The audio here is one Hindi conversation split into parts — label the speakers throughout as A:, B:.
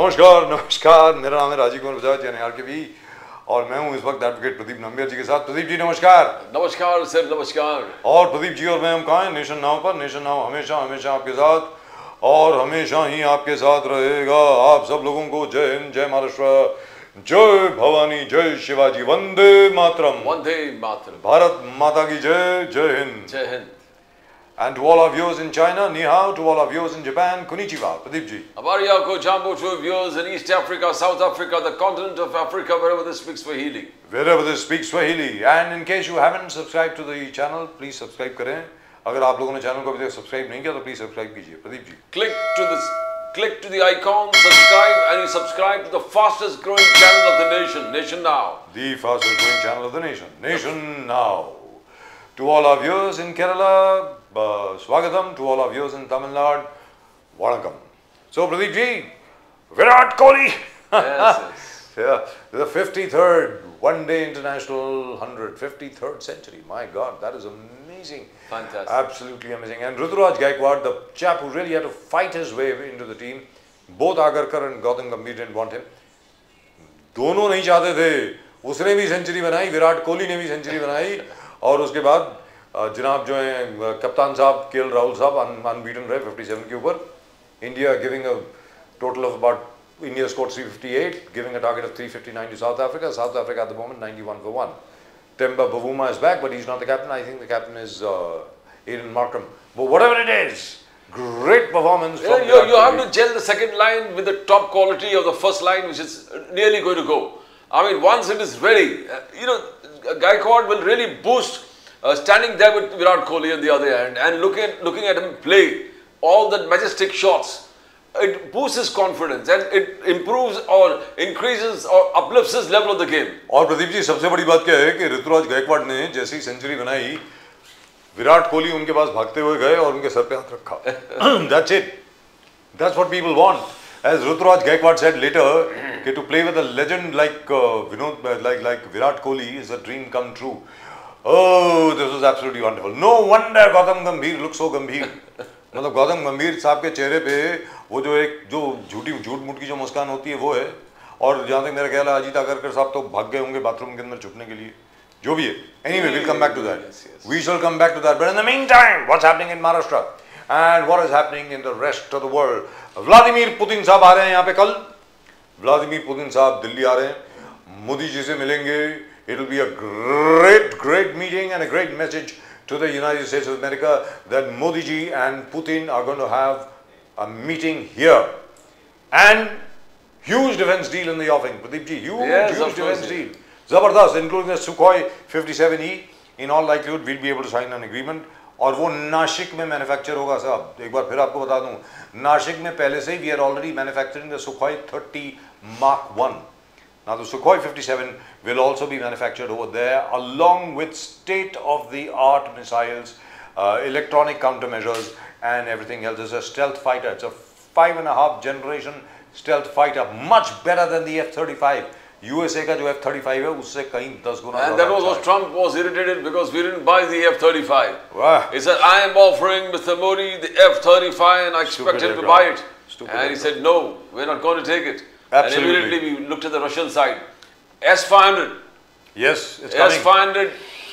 A: नमस्कार नमस्कार, मेरा नाम है राजीव कुमार बजाज यानी के भी, और मैं हूं इस वक्त एडवोकेट प्रदीप नंबियार जी के साथ। प्रदीप जी नमस्कार।
B: नमस्कार सर, नमस्कार।
A: और प्रदीप जी और मैं हम कहाँ हैं? नेशन नाउ पर। नेशन नाउ हमेशा हमेशा आपके साथ और हमेशा ही आपके साथ रहेगा। आप सब लोगों को जय हिंद, जय महाराष्ट्र, जय भवानी, जय शिवाजी, वंदे मातरम।
B: वंदे मातरम।
A: भारत माता की जय, जय हिंद,
B: जय Hind.
A: And to all our viewers in China, ni hao. To all our viewers in Japan, konnichiwa. Pradeep ji.
B: Abariya ko jambo to viewers in East Africa, South Africa, the continent of Africa, wherever they speak Swahili.
A: Wherever they speak Swahili. And in case you haven't subscribed to the channel, please subscribe करें। अगर आप लोगों ने चैनल को अभी तक सब्सक्राइब नहीं किया तो प्लीज सब्सक्राइब कीजिए। Pradeep ji.
B: Click to the icon, subscribe, and you subscribe to the fastest growing channel of the nation, Nation Now.
A: The fastest growing channel of the nation, Nation Now. To all our viewers in Kerala, Swagatam. To all our viewers in Tamil Nadu, Vanakkam. So Pradeep ji, Virat Kohli.
B: Yes.
A: Yeah, the 53rd one-day international 53rd century. My God, that is amazing.
B: Fantastic.
A: Absolutely amazing. And Ruturaj Gaikwad, the chap who really had to fight his way into the team. Both Agarkar and Gautam Gambhir didn't want him. दोनों नहीं चाहते थे। उसने भी सेंचुरी बनाई, विराट कोहली ने भी सेंचुरी बनाई, और उसके बाद जनाब जो हैं कप्तान साहब केएल राहुल साहब अनबीटन रहे 57 के ऊपर। India giving a total of about India scored 358, giving a target of 359 to South Africa. South Africa at the moment 91 for 1. Temba Bavuma is back, but he's not the captain. I think the captain is Aiden Markram. But whatever it is, great performance.
B: Yeah, you have to gel the second line with the top quality of the first line, which is nearly going to go. I mean, once it is ready, Gaikwad will really boost standing there with Virat Kohli on the other end and looking at him play all the majestic shots. It boosts his confidence and it improves or increases or uplifts his level of the game.
A: और प्रदीप जी सबसे बड़ी बात क्या है कि ऋतुराज गायकवाड़ ने जैसी सेंचुरी बनाई, विराट कोहली उनके पास भागते हुए गए और उनके सर पे हाथ रखा। That's it. That's what people want. As Ruturaj Gaikwad said later, to play with a legend like like Virat Kohli is a dream come true. Oh, this was absolutely wonderful. No wonder Gautam Gambhir looks so गंभीर। मतलब गौतम गंभीर साहब के चेहरे पे वो जो झूठ मूठ की जो मुस्कान होती है वो है। और जहाँ तक मेरा ख्याल है अजीत आगरकर साहब तो भाग गए होंगे बाथरूम के अंदर छुपने के लिए, जो भी है। Anyway, we'll come back to that. We shall come back to that. But in the meantime, what's happening in Maharashtra and what is happening in the rest of the world? Vladimir Putin साहब आ रहे हैं यहाँ पे कल। व्लादिमीर पुतिन साहब दिल्ली आ रहे हैं, मोदी जी से मिलेंगे। It will be a great meeting and a great message to the United States of America that Modi ji and Putin are going to have a meeting here, and huge defense deal in the offing. Pradeep ji, huge defense deal, zabardast, including the Sukhoi 57E. In all likelihood, we'll be able to sign an agreement. और वो नासिक में मैन्युफैक्चर होगा साहब। एक बार फिर आपको बता दूं, नासिक में पहले से ही we are already manufacturing the Sukhoi 30 Mark 1. Now the Sukhoi 57 will also be manufactured over there, along with state-of-the-art missiles, electronic countermeasures and everything else. It's a stealth fighter. It's a 5.5 generation stealth fighter, much better than the F-35. USA का जो F-35 है उससे कहीं 10 गुना।
B: And that was Trump was irritated because we didn't buy the F-35.
A: Wow.
B: He said, I am offering Mr. Modi the F-35 and I expect him to buy it. And he said, no, we're not going to take it.
A: Absolutely.
B: And immediately we looked at the Russian side. S-500.
A: Yes, it's coming.
B: S-500,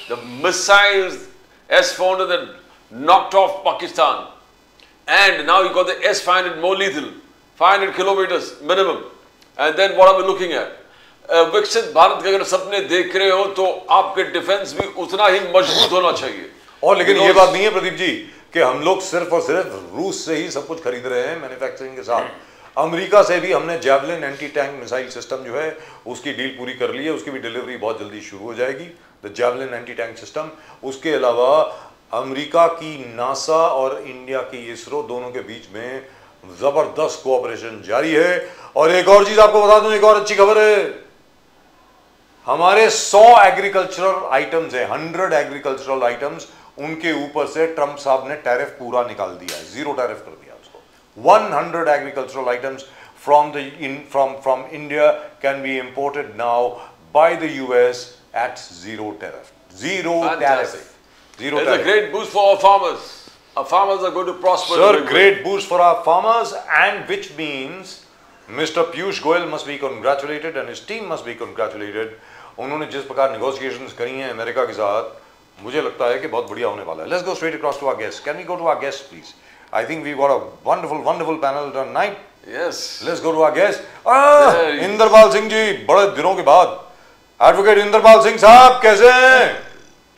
B: the missiles, S-400 that knocked off Pakistan. And now you got the S-500 more lethal. 500 kilometers minimum. And then what are we looking at? विकसित भारत के अगर सपने देख रहे हो तो आपके डिफेंस भी उतना ही मजबूत होना चाहिए।
A: और लेकिन ये बात नहीं है प्रदीप जी कि हम लोग सिर्फ और सिर्फ रूस से ही सब कुछ खरीद रहे हैं मैन्युफैक्चरिंग के साथ। अमेरिका से भी हमने javelin anti tank missile system जो है उसकी डील पूरी कर ली है, उसकी भी डिलीवरी बहुत जल्दी शुरू हो जाएगी, the javelin anti tank system. उसके अलावा अमेरिका की नासा और इंडिया की इसरो दोनों के बीच में जबरदस्त कोऑपरेशन जारी है। और एक और चीज आपको बता दूं, एक और अच्छी खबर है, हमारे 100 एग्रीकल्चरल आइटम्स है, 100 एग्रीकल्चरल आइटम्स, उनके ऊपर से ट्रंप साहब ने टैरिफ पूरा निकाल दिया है, जीरो टैरिफ कर दिया उसको। 100 agricultural items from India can be imported now by the US at zero tariff. Zero tariff. Zero
B: it's
A: tariff.
B: A great boost for our farmers. Our farmers are going to prosper.
A: Sir, great boost for our farmers, and which means Mr. Piyush Goyal must be congratulated and his team must be congratulated. उन्होंने जिस प्रकार negotiations करी हैं अमेरिका के साथ, मुझे लगता है कि बहुत बढ़िया होने वाला है. Let's go straight across to our guests. Can we go to our guests, please? I think we've got a wonderful panel tonight.
B: Yes.
A: Let's go to our guests. Indrapal Singh जी, बड़े दिनों के बाद. Advocate इंद्रपाल सिंह साहब, कैसे हैं?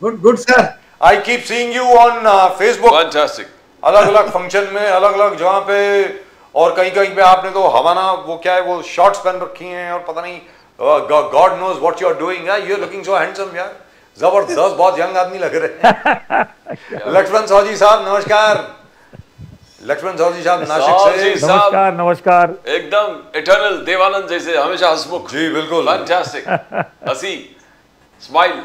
C: Good sir.
A: I keep seeing you on Facebook.
B: Fantastic.
A: अलग-अलग फंक्शन में, अलग-अलग जगह पे, और कहीं पे आपने तो हवाना वो क्या है वो शॉर्ट्स पहन रखी हैं और पता नहीं God knows what you are doing. You're looking so handsome यार. जबरदस्त, बहुत यंग आदमी लग रहे हैं. लक्ष्मण साहू साहब नमस्कार. लक्ष्मण साहू साहब नासिक से.
C: नमस्कार.
B: एकदम इटर्नल देवानंद जैसे हमेशा हंसमुख.
A: जी बिल्कुल.
B: फैंटास्टिक. हंसी, स्माइल.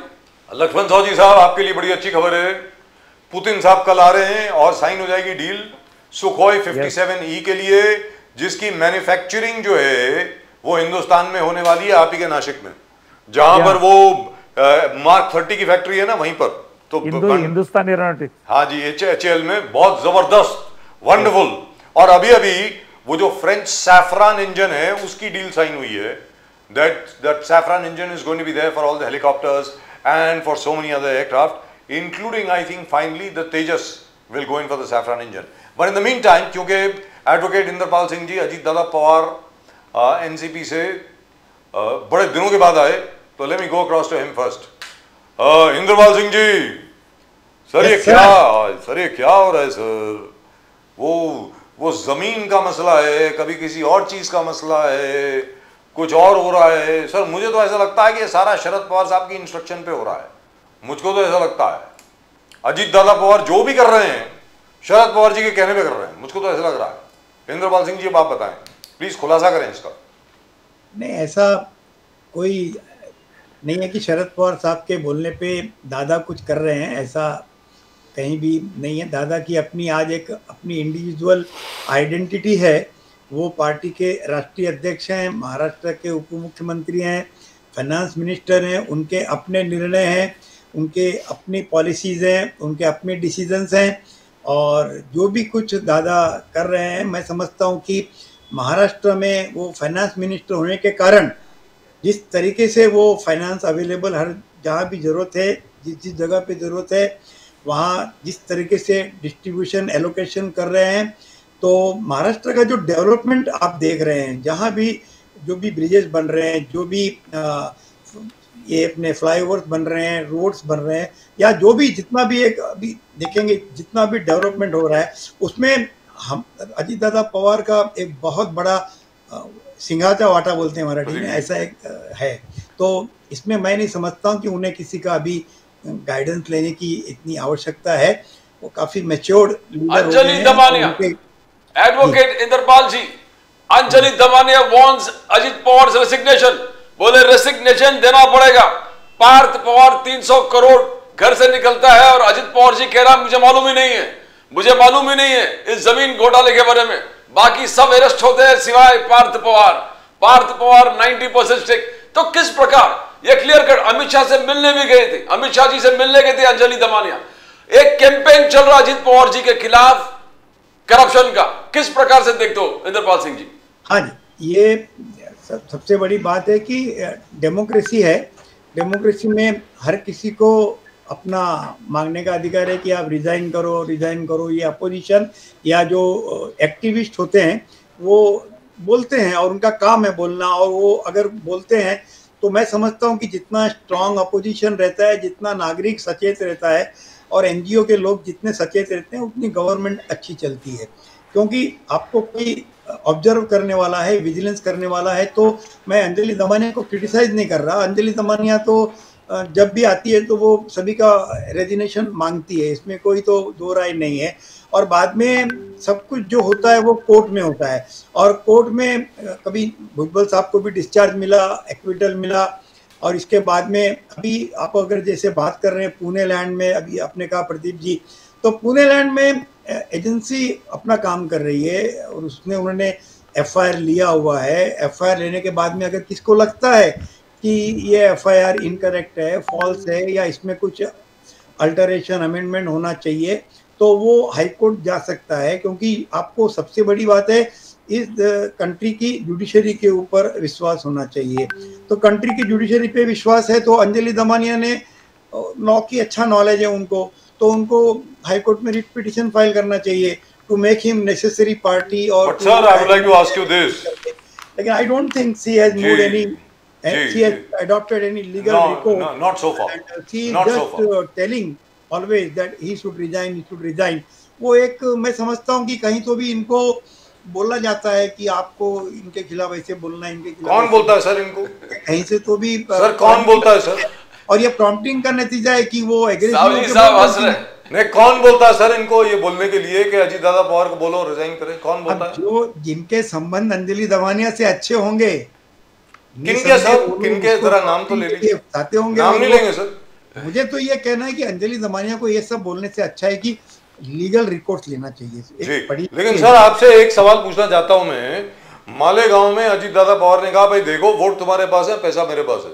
A: लक्ष्मण साहू साहब आपके लिए बड़ी अच्छी खबर है. पुतिन साहब कल आ रहे हैं और साइन हो जाएगी डील सुखोई 57E के लिए, जिसकी मैन्युफैक्चरिंग जो है वो हिंदुस्तान में होने वाली है, आप ही के नासिक में, जहां पर वो मार्क 30 की फैक्ट्री है ना, वहीं पर. तो
C: हिंदुस्तान एरोनॉटिक्स.
A: हाँ जी, HAL में बहुत जबरदस्त, वंडरफुल. और अभी वो जो फ्रेंच सैफरान इंजन है उसकी डील साइन हुई है. That Safran engine is going to be there for all the helicopters and for so many other aircraft, including I think finally the Tejas will go in for the Safran engine. But in the meantime, क्योंकि एडवोकेट इंद्रपाल सिंह जी अजीत दादा पवार NCP से बड़े दिनों के बाद आए, तो let me go across to him first. Indrapal Singh ji, sir ये क्या हो रहा है सर? वो जमीन का मसला है, कभी किसी और चीज का मसला है, कुछ और हो रहा है. सर मुझे तो ऐसा लगता है कि ये सारा शरद पवार साहब की इंस्ट्रक्शन पे हो रहा है. मुझको तो ऐसा लगता है अजीत दादा पवार जो भी कर रहे हैं शरद पवार जी के कहने पे कर रहे हैं. मुझको तो ऐसा लग रहा है. इंद्रपाल सिंह जी अब आप बताएं, प्लीज खुलासा करें इसका.
C: नहीं, ऐसा कोई नहीं है कि शरद पवार साहब के बोलने पे दादा कुछ कर रहे हैं, ऐसा कहीं भी नहीं है. दादा की अपनी आज एक अपनी इंडिविजुअल आइडेंटिटी है. वो पार्टी के राष्ट्रीय अध्यक्ष हैं, महाराष्ट्र के उप मुख्यमंत्री हैं, फाइनेंस मिनिस्टर हैं, उनके अपने निर्णय हैं, उनके अपनी पॉलिसीज़ हैं, उनके अपने डिसीजंस हैं. और जो भी कुछ दादा कर रहे हैं, मैं समझता हूँ कि महाराष्ट्र में वो फाइनेंस मिनिस्टर होने के कारण जिस तरीके से वो फाइनेंस अवेलेबल हर जहाँ भी ज़रूरत है, जिस जगह पे ज़रूरत है, वहाँ जिस तरीके से डिस्ट्रीब्यूशन एलोकेशन कर रहे हैं, तो महाराष्ट्र का जो डेवलपमेंट आप देख रहे हैं, जहाँ भी जो भी ब्रिजेस बन रहे हैं, जो भी ये अपने फ्लाईओवर्स बन रहे हैं, रोड्स बन रहे हैं, या जो भी जितना भी एक अभी देखेंगे जितना भी डेवलपमेंट हो रहा है, उसमें हम अजीत दादा पवार का एक बहुत बड़ा सिंघाचा वाटा बोलते हैं मराठी में, ऐसा एक है. तो इसमें मैं नहीं समझता हूँ कि उन्हें किसी का अभी गाइडेंस लेने की इतनी आवश्यकता है. वो काफी मैच्योर्ड लीडर हो गए हैं.
B: एडवोकेट इंद्रपाल जी, अंजलि दमानिया वॉन्स अजीत पवार रेसिग्नेशन. बोले रेसिग्नेशन देना पड़ेगा. पार्थ पवार 300 करोड़ घर से निकलता है और अजीत पवार जी कह रहा मुझे मालूम ही नहीं है इस जमीन घोटाले के बारे में. बाकी सब अरेस्ट होते हैं सिवाय पार्थ पवार 90% स्टेक. तो किस प्रकार ये क्लियर कट. अमित शाह से मिलने भी गए थे, अमित शाह जी से मिलने गए थे अंजलि दमानिया. एक कैंपेन चल रहा अजीत पवार जी के खिलाफ करप्शन का, किस प्रकार से देखते हो इंद्रपाल सिंह जी?
C: हाँ जी, ये सबसे बड़ी बात है कि डेमोक्रेसी है. डेमोक्रेसी में हर किसी को अपना मांगने का अधिकार है कि आप रिजाइन करो. ये अपोजिशन या जो एक्टिविस्ट होते हैं वो बोलते हैं और उनका काम है बोलना, और वो अगर बोलते हैं तो मैं समझता हूँ कि जितना स्ट्रांग अपोजिशन रहता है, जितना नागरिक सचेत रहता है और NGO के लोग जितने सचेत रहते हैं, उतनी गवर्नमेंट अच्छी चलती है. क्योंकि आपको कोई ऑब्जर्व करने वाला है, विजिलेंस करने वाला है. तो मैं अंजलि दमानिया को क्रिटिसाइज नहीं कर रहा. अंजलि दमानिया तो जब भी आती है तो वो सभी का रेजिग्नेशन मांगती है, इसमें कोई तो दो राय नहीं है. और बाद में सब कुछ जो होता है वो कोर्ट में होता है, और कोर्ट में कभी भुजबल साहब को भी डिस्चार्ज मिला, एक्विटल मिला, और इसके बाद में अभी आप अगर जैसे बात कर रहे हैं पुणे लैंड में, अभी आपने कहा प्रदीप जी, तो पुणे लैंड में एजेंसी अपना काम कर रही है और उन्होंने FIR लिया हुआ है. FIR लेने के बाद में अगर किसको लगता है कि ये FIR इनकरेक्ट है, फॉल्स है, या इसमें कुछ अल्टरेशन अमेंडमेंट होना चाहिए, तो वो हाई कोर्ट जा सकता है. क्योंकि आपको सबसे बड़ी बात है इस कंट्री की जुडिशरी के ऊपर विश्वास होना चाहिए। तो कंट्री की जुडिशरी पे विश्वास है तो अंजलि दमानिया ने लॉ की अच्छा नॉलेज है उनको, तो उनको हाई कोर्ट में रिट पिटिशन फाइल करना चाहिए to make him necessary party. और
A: But sir, I would like to ask you this.
C: लेकिन आई don't think she has mood any, she has adopted any legal recourse.
A: No, not so far.
C: And she is
A: Not so
C: just
A: far.
C: telling always that he should resign, he should resign. वो एक मैं समझता हूँ कि कहीं तो भी इनको बोला जाता है कि आपको इनके खिलाफ ऐसे बोलना है, इनके खिलाफ
A: कौन बोलता है सर इनको?
C: कहीं से तो भी
A: सर कौन बोलता है सर?
C: और ये प्रॉम्प्टिंग का नतीजा है कि वो
B: साहब हंस रहे हैं।
A: नहीं, कौन बोलता है सर इनको ये बोलने के लिए कि अजीत दादा पवार को बोलो रिजाइन करे? कौन बोलता है?
C: जो जिनके संबंध अंजलि दमानिया से अच्छे होंगे,
A: किनके सर, किनके जरा नाम तो ले लीजिए।
C: बताते होंगे,
A: नाम नहीं लेंगे सर।
C: मुझे तो ये कहना है कि अंजलि दमानिया को ये सब बोलने से अच्छा है कि लीगल रिकॉर्ड लेना चाहिए
A: जी। लेकिन सर आपसे एक सवाल पूछना चाहता हूं मैं, मालेगांव में अजीत दादा पवार ने कहा भाई देखो वोट तुम्हारे पास है, पैसा मेरे पास है,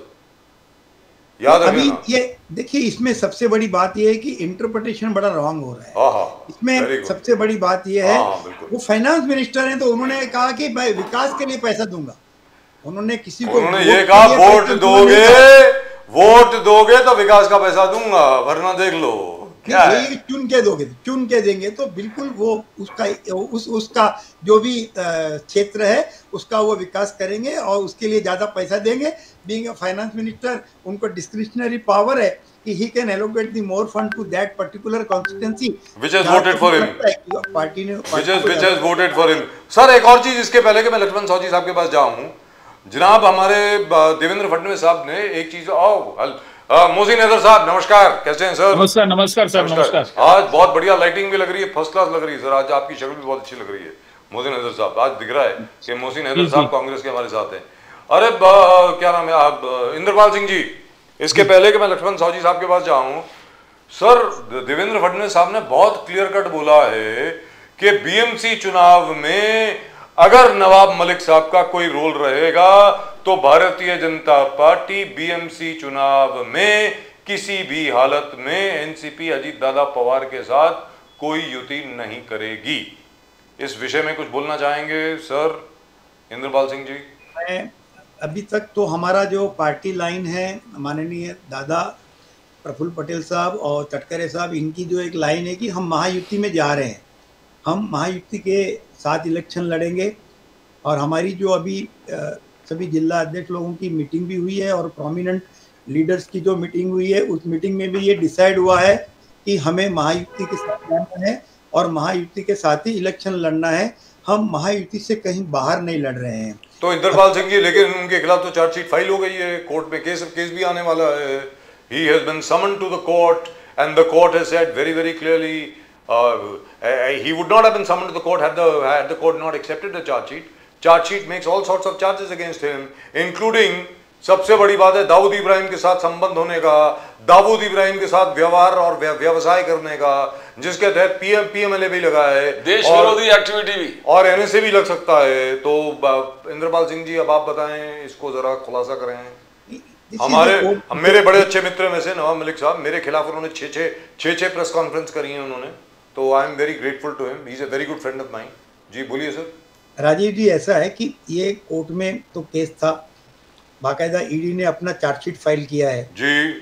A: याद
C: अभी
A: रखना।
C: ये देखिए इसमें सबसे बड़ी बात ये है कि इंटरप्रिटेशन बड़ा रॉन्ग हो रहा है। इसमें सबसे बड़ी बात ये है, वो फाइनेंस मिनिस्टर हैं तो उन्होंने कहा कि मैं विकास के लिए पैसा दूंगा। उन्होंने किसी को
A: उन्होंने ये कहा वोट दोगे तो विकास का पैसा दूंगा, वरना देख लो क्या है।
C: चुन के दोगे, चुन के देंगे तो बिल्कुल वो उसका जो भी क्षेत्र है उसका वो विकास करेंगे और उसके लिए ज्यादा पैसा देंगे। बीइंग अ फाइनेंस मिनिस्टर उनको डिस्क्रिशनरी पावर है कि he can allocate the more fund to that particular constituency
A: which has voted for him,
C: party ने
A: which has voted for him. Sir एक और चीज इसके पहले कि मैं लक्ष्मण साहू जी साहब के पास जाऊं, जनाब हमारे देवेंद्र फडणवीस साहब ने एक चीज मोहसिन हैदर साहब नमस्कार, कैसे हैं सर?
D: नमस्कार। नमस्कार सर, नमस्कार।
A: आज बहुत बढ़िया लाइटिंग भी लग रही है, फर्स्ट क्लास लग रही है सर। आज आपकी शक्ल भी बहुत अच्छी लग रही है मोहसिन हैदर साहब। आज दिख रहा है कि मोहसिन हैदर साहब कांग्रेस के हमारे साथ हैं। अरे क्या नाम है आप, इंद्रपाल सिंह जी। इसके पहले कि मैं लक्ष्मण साहू जी साहब के पास जाऊं, सर देवेंद्र फडणवीस साहब ने बहुत क्लियर कट बोला है कि बीएमसी चुनाव में अगर नवाब मलिक साहब का कोई रोल रहेगा तो भारतीय जनता पार्टी बीएमसी चुनाव में किसी भी हालत में एनसीपी अजीत दादा पवार के साथ कोई युति नहीं करेगी। इस विषय में कुछ बोलना चाहेंगे सर इंद्रपाल सिंह जी?
C: मैं अभी तक तो हमारा जो पार्टी लाइन है, माननीय दादा प्रफुल्ल पटेल साहब और तटकरे साहब, इनकी जो एक लाइन है कि हम महायुति में जा रहे हैं, हम महायुति के साथ इलेक्शन लड़ेंगे। और हमारी जो अभी सभी जिला अध्यक्ष लोगों की मीटिंग भी हुई है और प्रोमिनेंट लीडर्स की जो मीटिंग हुई है, उस मीटिंग में भी ये डिसाइड हुआ है कि हमें महायुति के साथ लड़ना है और महायुति के साथ ही इलेक्शन लड़ना है। हम महायुति से कहीं बाहर नहीं लड़ रहे हैं।
A: तो इंद्रपाल सिंह जी, लेकिन उनके खिलाफ तो चार्जशीट फाइल हो गई है कोर्ट में, केस भी आने वाला है। He has been summoned to the court and the court has said very very clearly he would not have been summoned to the court had the court not accepted the charge sheet. Charge sheet makes all sorts of charges against him, including सबसे बड़ी बात है दाऊद इब्राहिम के साथ संबंध होने का, दाऊद इब्राहिम के साथ व्यवहार और व्यवसाय करने का, जिसके तहत पीएमएलए भी लगा है,
B: देश विरोधी एक्टिविटी भी,
A: और एनएसए भी लग सकता है। तो इंद्रपाल सिंह जी अब आप बताएं, इसको जरा खुलासा करें। मेरे बड़े अच्छे मित्र में से नवाब मलिक साहब, मेरे खिलाफ उन्होंने छह प्रेस कॉन्फ्रेंस करी है उन्होंने, तो I am very grateful to him, he is a very good friend of mine. जी बोलिए सर।
C: राजीव जी, ऐसा है कि ये कोर्ट में तो केस था, बाकायदा ईडी ने अपना चार्जशीट फाइल किया है
A: जी।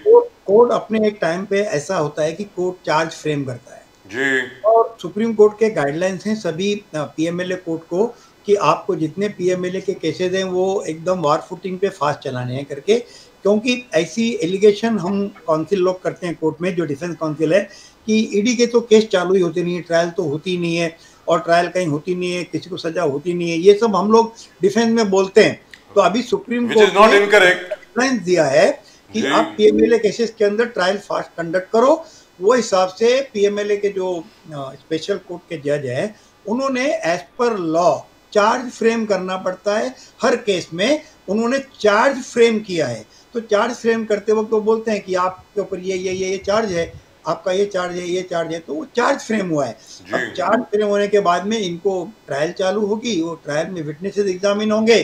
C: कोर्ट अपने एक टाइम पे ऐसा होता है कि कोर्ट चार्ज फ्रेम करता है
A: जी, और
C: सुप्रीम कोर्ट के गाइडलाइंस हैं सभी पीएमएलए कोर्ट को कि आपको जितने पीएमएलए के केसेस हैं वो एकदम वार फुटिंग पे फास्ट चलाने हैं करके, क्योंकि ऐसी एलिगेशन हम काउंसिल लोग करते हैं कोर्ट में, जो डिफेंस काउंसिल है, कि ईडी के तो केस चालू ही होते नहीं है, ट्रायल तो होती नहीं है और ट्रायल कहीं होती नहीं है, किसी को सजा होती नहीं है, ये सब हम लोग डिफेंस में बोलते हैं। तो अभी सुप्रीम कोर्ट ने गाइडलाइंस दिया है कि आप पीएमएलए केसेस के अंदर ट्रायल फास्ट कंडक्ट करो। वो हिसाब से पीएमएलए के जो स्पेशल कोर्ट के जज हैं, उन्होंने as per law charge frame करना पड़ता है हर केस में, उन्होंने चार्ज फ्रेम किया है। तो चार्ज फ्रेम करते वक्त वो बोलते हैं कि आपके ऊपर ये चार्ज है, आपका ये चार्ज है, ये चार्ज है, तो वो चार्ज फ्रेम हुआ है। अब चार्ज फ्रेम होने के बाद में इनको ट्रायल चालू होगी, वो ट्रायल में विटनेसेस एग्जामिन होंगे,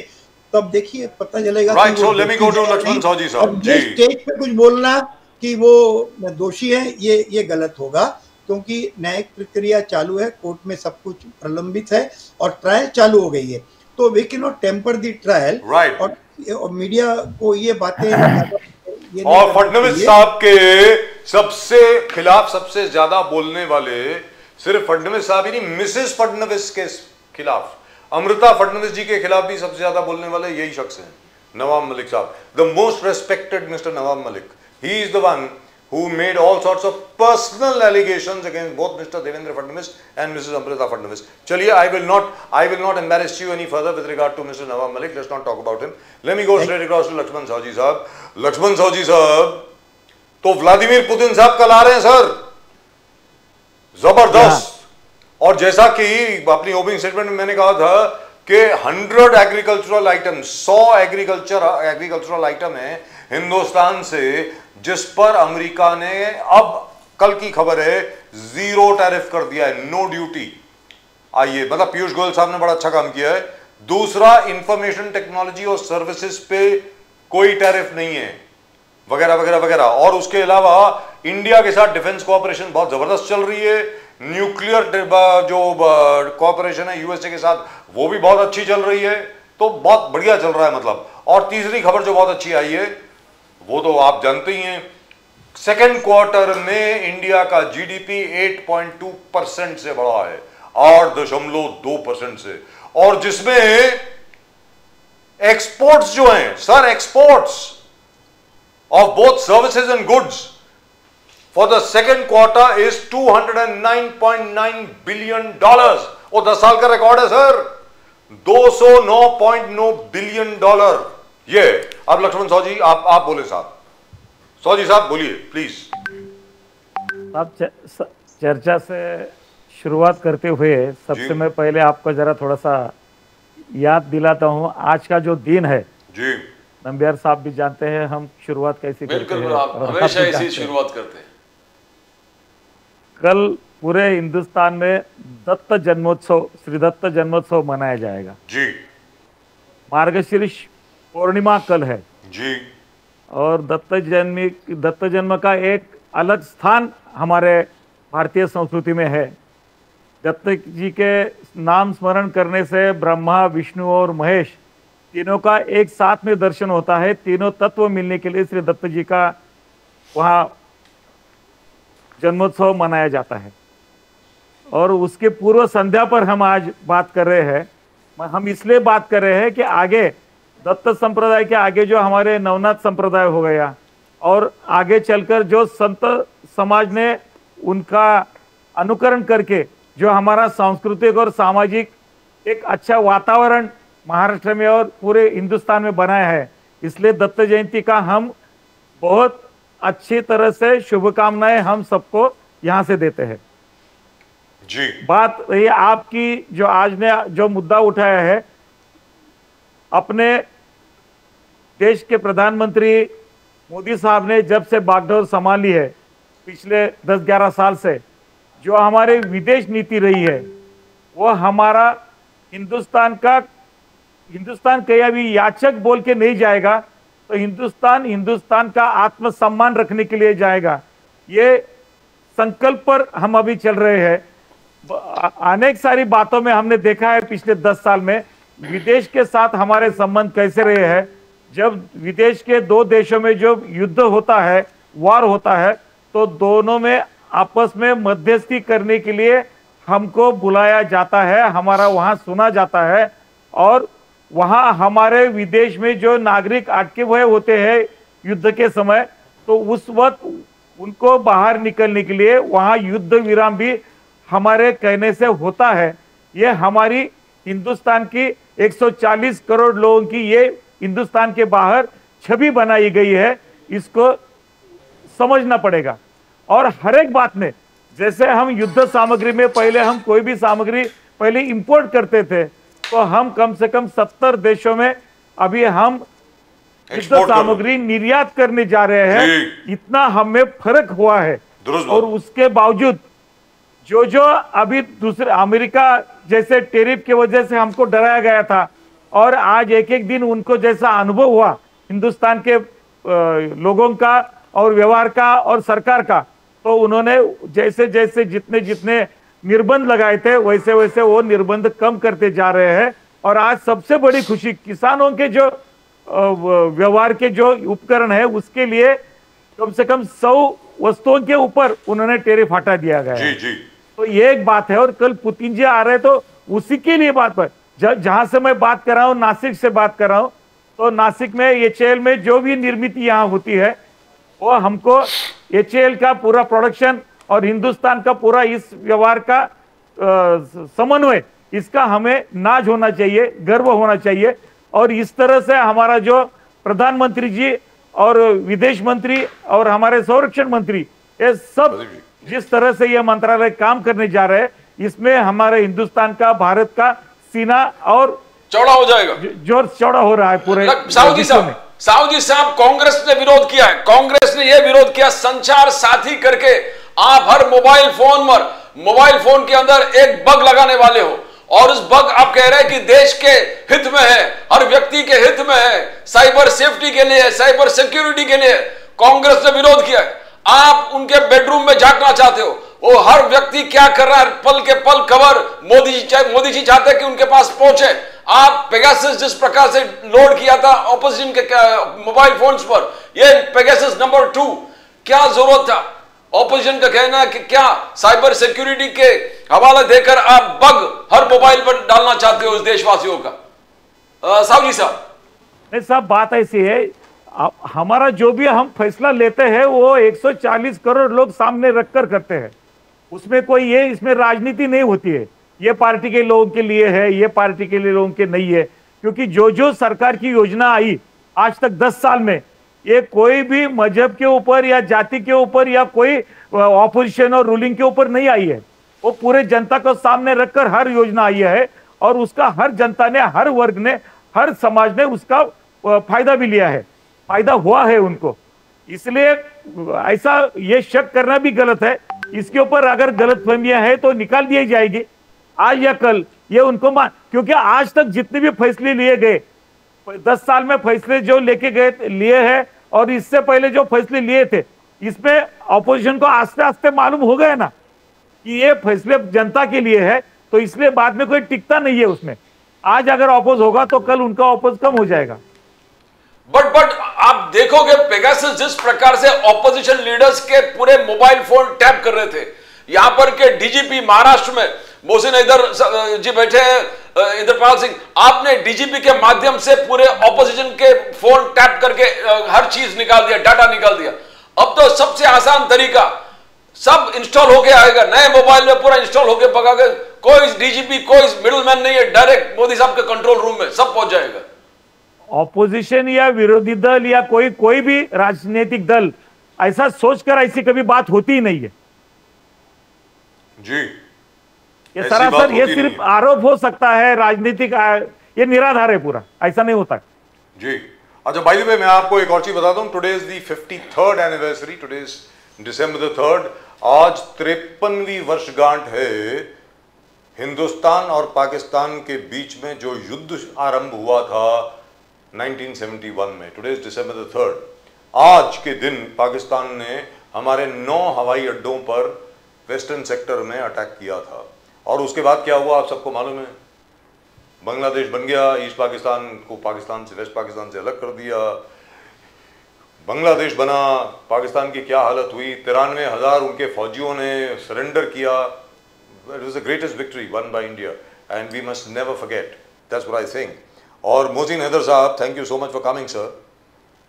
C: तब देखिए पता चलेगा।
A: Right, so let me go to Laxman Sahu ji साहब।
C: जी, स्टेज पे कुछ बोलना कि वो दोषी है, ये गलत होगा। क्योंकि न्यायिक प्रक्रिया चालू है, कोर्ट में सब कुछ प्रलंबित है और ट्रायल चालू हो गई है, तो we can not tamper the trial.
A: Right.
C: और मीडिया को ये बातें ये नहीं
A: और
C: करना
A: फडणवीस
C: चाहिए।
A: साहब के सबसे खिलाफ सबसे ज्यादा बोलने वाले सिर्फ फडणवीस साहब ही नहीं, मिसेस फडणवीस के खिलाफ, अमृता फडणवीस जी के खिलाफ भी सबसे ज्यादा बोलने वाले यही शख्स हैं, नवाब मलिक साहब, the most respected mister Nawab Malik. He is the one who made all sorts of personal allegations against both Mr. Devendra Fadnavis and Mrs. Amrita Fadnavis. चलिए, I will not embarrass you any further with regard to Mr. Nawab Malik. Let's not talk about him. Let me go straight across to Lakshman Saoji साहब। लक्ष्मण साहजी साहब, तो व्लादिमीर पुतिन साहब कल आ रहे हैं सर, जबरदस्त। और जैसा कि अपनी ओपनिंग स्टेटमेंट में मैंने कहा था कि 100 एग्रीकल्चरल आइटम, 100 एग्रीकल्चरल आइटम है हिंदुस्तान से, जिस पर अमेरिका ने अब कल की खबर है 0 टैरिफ कर दिया है, नो ड्यूटी। आइए, मतलब पीयूष गोयल साहब ने बड़ा अच्छा काम किया है। दूसरा, इंफॉर्मेशन टेक्नोलॉजी और सर्विसेज पे कोई टैरिफ नहीं है, वगैरह वगैरह वगैरह। और उसके अलावा इंडिया के साथ डिफेंस कोऑपरेशन बहुत जबरदस्त चल रही है। न्यूक्लियर जो कोऑपरेशन है यूएसए के साथ, वो भी बहुत अच्छी चल रही है। तो बहुत बढ़िया चल रहा है मतलब। और तीसरी खबर जो बहुत अच्छी आई है, वो तो आप जानते ही हैं, सेकेंड क्वार्टर में इंडिया का जीडीपी 8.2% से बढ़ा है, 8.2% से, और जिसमें एक्सपोर्ट्स जो हैं sir, exports of both services and goods for the second quarter is $209.9 billion. वो 10 साल का रिकॉर्ड है सर, $209.9 बिलियन। ये अब लक्ष्मण साहजी आप बोले साहब, साहजी साहब बोलिए प्लीज।
D: आप चर्चा से शुरुआत करते हुए सबसे मैं पहले आपको जरा थोड़ा सा याद दिलाता हूं, आज का जो दिन है
A: जी,
D: नंबियार साहब भी जानते हैं हम शुरुआत कैसी करते हैं,
B: आप हमेशा ऐसी शुरुआत करते हैं।
D: कल पूरे हिंदुस्तान में दत्त जन्मोत्सव, श्री दत्त जन्मोत्सव मनाया जाएगा
A: जी।
D: मार्गशीर्ष पूर्णिमा कल है
A: जी।
D: और दत्त जन्म का एक अलग स्थान हमारे भारतीय संस्कृति में है। दत्त जी के नाम स्मरण करने से ब्रह्मा, विष्णु और महेश तीनों का एक साथ में दर्शन होता है। तीनों तत्व मिलने के लिए श्री दत्त जी का वहाँ जन्मोत्सव मनाया जाता है। और उसके पूर्व संध्या पर हम आज बात कर रहे हैं। हम इसलिए बात कर रहे हैं कि आगे दत्त संप्रदाय के आगे जो हमारे नवनाथ संप्रदाय हो गया, और आगे चलकर जो संत समाज ने उनका अनुकरण करके जो हमारा सांस्कृतिक और सामाजिक एक अच्छा वातावरण महाराष्ट्र में और पूरे हिंदुस्तान में बनाया है, इसलिए दत्त जयंती का हम बहुत अच्छी तरह से शुभकामनाएं हम सबको यहाँ से देते हैं
A: जी।
D: बात ये आपकी जो आज ने जो मुद्दा उठाया है, अपने देश के प्रधानमंत्री मोदी साहब ने जब से बागडोर संभाली है पिछले 10-11 साल से, जो हमारे विदेश नीति रही है, वो हमारा हिंदुस्तान कहीं अभी याचक बोल के नहीं जाएगा, तो हिंदुस्तान का आत्मसम्मान रखने के लिए जाएगा। ये संकल्प पर हम अभी चल रहे हैं। अनेक सारी बातों में हमने देखा है पिछले 10 साल में विदेश के साथ हमारे संबंध कैसे रहे हैं। जब विदेश के दो देशों में जो युद्ध होता है, वार होता है, तो दोनों में आपस में मध्यस्थी करने के लिए हमको बुलाया जाता है, हमारा वहां सुना जाता है, और वहां हमारे विदेश में जो नागरिक अटके हुए होते हैं युद्ध के समय, तो उस वक्त उनको बाहर निकलने के लिए वहां युद्ध विराम भी हमारे कहने से होता है। ये हमारी हिंदुस्तान की 140 करोड़ लोगों की ये हिंदुस्तान के बाहर छवि बनाई गई है, इसको समझना पड़ेगा। और हर एक बात में, जैसे हम युद्ध सामग्री में पहले हम कोई भी सामग्री पहले इंपोर्ट करते थे, तो हम कम से कम 70 देशों में अभी हम युद्ध सामग्री निर्यात करने जा रहे हैं। इतना हमें फर्क हुआ है। और उसके बावजूद जो अभी दूसरे अमेरिका जैसे टेरिफ की वजह से हमको डराया गया था, और आज एक एक दिन उनको जैसा अनुभव हुआ हिंदुस्तान के लोगों का और व्यवहार का और सरकार का, तो उन्होंने जैसे जैसे जितने जितने निर्बंध लगाए थे वैसे वैसे वो निर्बंध कम करते जा रहे हैं। और आज सबसे बड़ी खुशी किसानों के जो व्यवहार के जो उपकरण है उसके लिए कम से कम 100 वस्तुओं के ऊपर उन्होंने टैरिफ हटा दिया गया है।
A: जी।
D: तो ये एक बात है। और कल पुतिन जी आ रहे तो उसी के लिए बात पर जहां से मैं बात कर रहा हूं, नासिक से बात कर रहा हूं, तो नासिक में एचएएल में जो भी निर्मित यहां होती है वो हमको एचएएल का पूरा प्रोडक्शन और हिंदुस्तान का पूरा इस व्यवहार का समन्वय, इसका हमें नाज होना चाहिए, गर्व होना चाहिए। और इस तरह से हमारा जो प्रधानमंत्री जी और विदेश मंत्री और हमारे संरक्षण मंत्री, ये सब जिस तरह से ये मंत्रालय काम करने जा रहे हैं, इसमें हमारे हिंदुस्तान का, भारत का सीना और
B: चौड़ा हो जाएगा,
D: जोर चौड़ा हो रहा है पूरे
B: साहू जी साहब, कांग्रेस ने विरोध किया है। कांग्रेस ने यह विरोध किया, संचार साथी करके आप हर मोबाइल फोन के अंदर एक बग लगाने वाले हो, और उस बग आप कह रहे हैं कि देश के हित में है, हर व्यक्ति के हित में है, साइबर सेफ्टी के लिए, साइबर सिक्योरिटी के लिए कांग्रेस ने विरोध किया है। आप उनके बेडरूम में झांकना चाहते हो, वो हर व्यक्ति क्या कर रहा है पल के पल खबर मोदी जी चाहते हैं कि उनके पास पहुंचे। आप पेगासस जिस प्रकार से लोड किया था ऑपोजिशन के मोबाइल फोन्स पर, ये पेगासस नंबर 2, क्या जरूरत था? ऑपोजिशन का कहना है कि क्या साइबर सिक्योरिटी के हवाले देकर आप बग हर मोबाइल पर डालना चाहते हो इस देशवासियों का? साहू जी साहब,
D: नहीं साहब, बात ऐसी है, हमारा जो भी हम फैसला लेते हैं वो 140 करोड़ लोग सामने रखकर करते हैं। उसमें कोई ये इसमें राजनीति नहीं होती है, ये पार्टी के लोगों के लिए है, ये पार्टी के लिए लोगों के नहीं है। क्योंकि जो जो सरकार की योजना आई आज तक 10 साल में, ये कोई भी मजहब के ऊपर या जाति के ऊपर या कोई ऑपोजिशन और रूलिंग के ऊपर नहीं आई है। वो पूरे जनता को सामने रखकर हर योजना आई है, और उसका हर जनता ने, हर वर्ग ने, हर समाज ने उसका फायदा भी लिया है, फायदा हुआ है उनको। इसलिए ऐसा ये शक करना भी गलत है। इसके ऊपर अगर गलतफहमियां है तो निकाल दी जाएगी आज या कल, ये उनको मान, क्योंकि आज तक जितने भी फैसले लिए गए, 10 साल में फैसले जो लेके गए लिए हैं और इससे पहले जो फैसले लिए थे, इसमें ऑपोजिशन को आस्ते आस्ते मालूम हो गया ना कि ये फैसले जनता के लिए है, तो इसलिए बाद में कोई टिकता नहीं है उसमें। आज अगर ऑपोज होगा तो कल उनका ऑपोज कम हो जाएगा।
B: बट आप देखोगे पेगासस जिस प्रकार से ऑपोजिशन लीडर्स के पूरे मोबाइल फोन टैप कर रहे थे, यहां पर के डीजीपी महाराष्ट्र में मोहसिन हैदर जी बैठे हैं, इंद्रपाल सिंह, आपने डीजीपी के माध्यम से पूरे ऑपोजिशन के फोन टैप करके हर चीज निकाल दिया, डाटा निकाल दिया। अब तो सबसे आसान तरीका, सब इंस्टॉल होके आएगा, नए मोबाइल में पूरा इंस्टॉल होके पकाएगा, कोई डीजीपी कोई मिडलमैन नहीं है, डायरेक्ट मोदी साहब के कंट्रोल रूम में सब पहुंच जाएगा।
D: ऑपोजिशन या विरोधी दल या कोई भी राजनीतिक दल ऐसा सोचकर ऐसी कभी बात होती ही नहीं है
A: जी।
D: ये सरासर ये सिर्फ आरोप हो सकता है राजनीतिक, ये निराधार है, पूरा ऐसा नहीं होता
A: जी। अच्छा, बाय द वे मैं आपको एक और चीज बताता हूँ। Today is the 53rd anniversary, today is December 3rd। आज 53वीं वर्षगांठ है हिंदुस्तान और पाकिस्तान के बीच में जो युद्ध आरंभ हुआ था 1971 में। Today is December 3rd। आज के दिन पाकिस्तान ने हमारे 9 हवाई अड्डों पर वेस्टर्न सेक्टर में अटैक किया था, और उसके बाद क्या हुआ आप सबको मालूम है। बांग्लादेश बन गया, ईस्ट पाकिस्तान को पाकिस्तान से, वेस्ट पाकिस्तान से अलग कर दिया, बांग्लादेश बना। पाकिस्तान की क्या हालत हुई, 93,000 उनके फौजियों ने सरेंडर किया। It was the greatest victory won by India and we must never forget, that's what I think. और Mohsin Haider sahab, thank you so much for coming sir.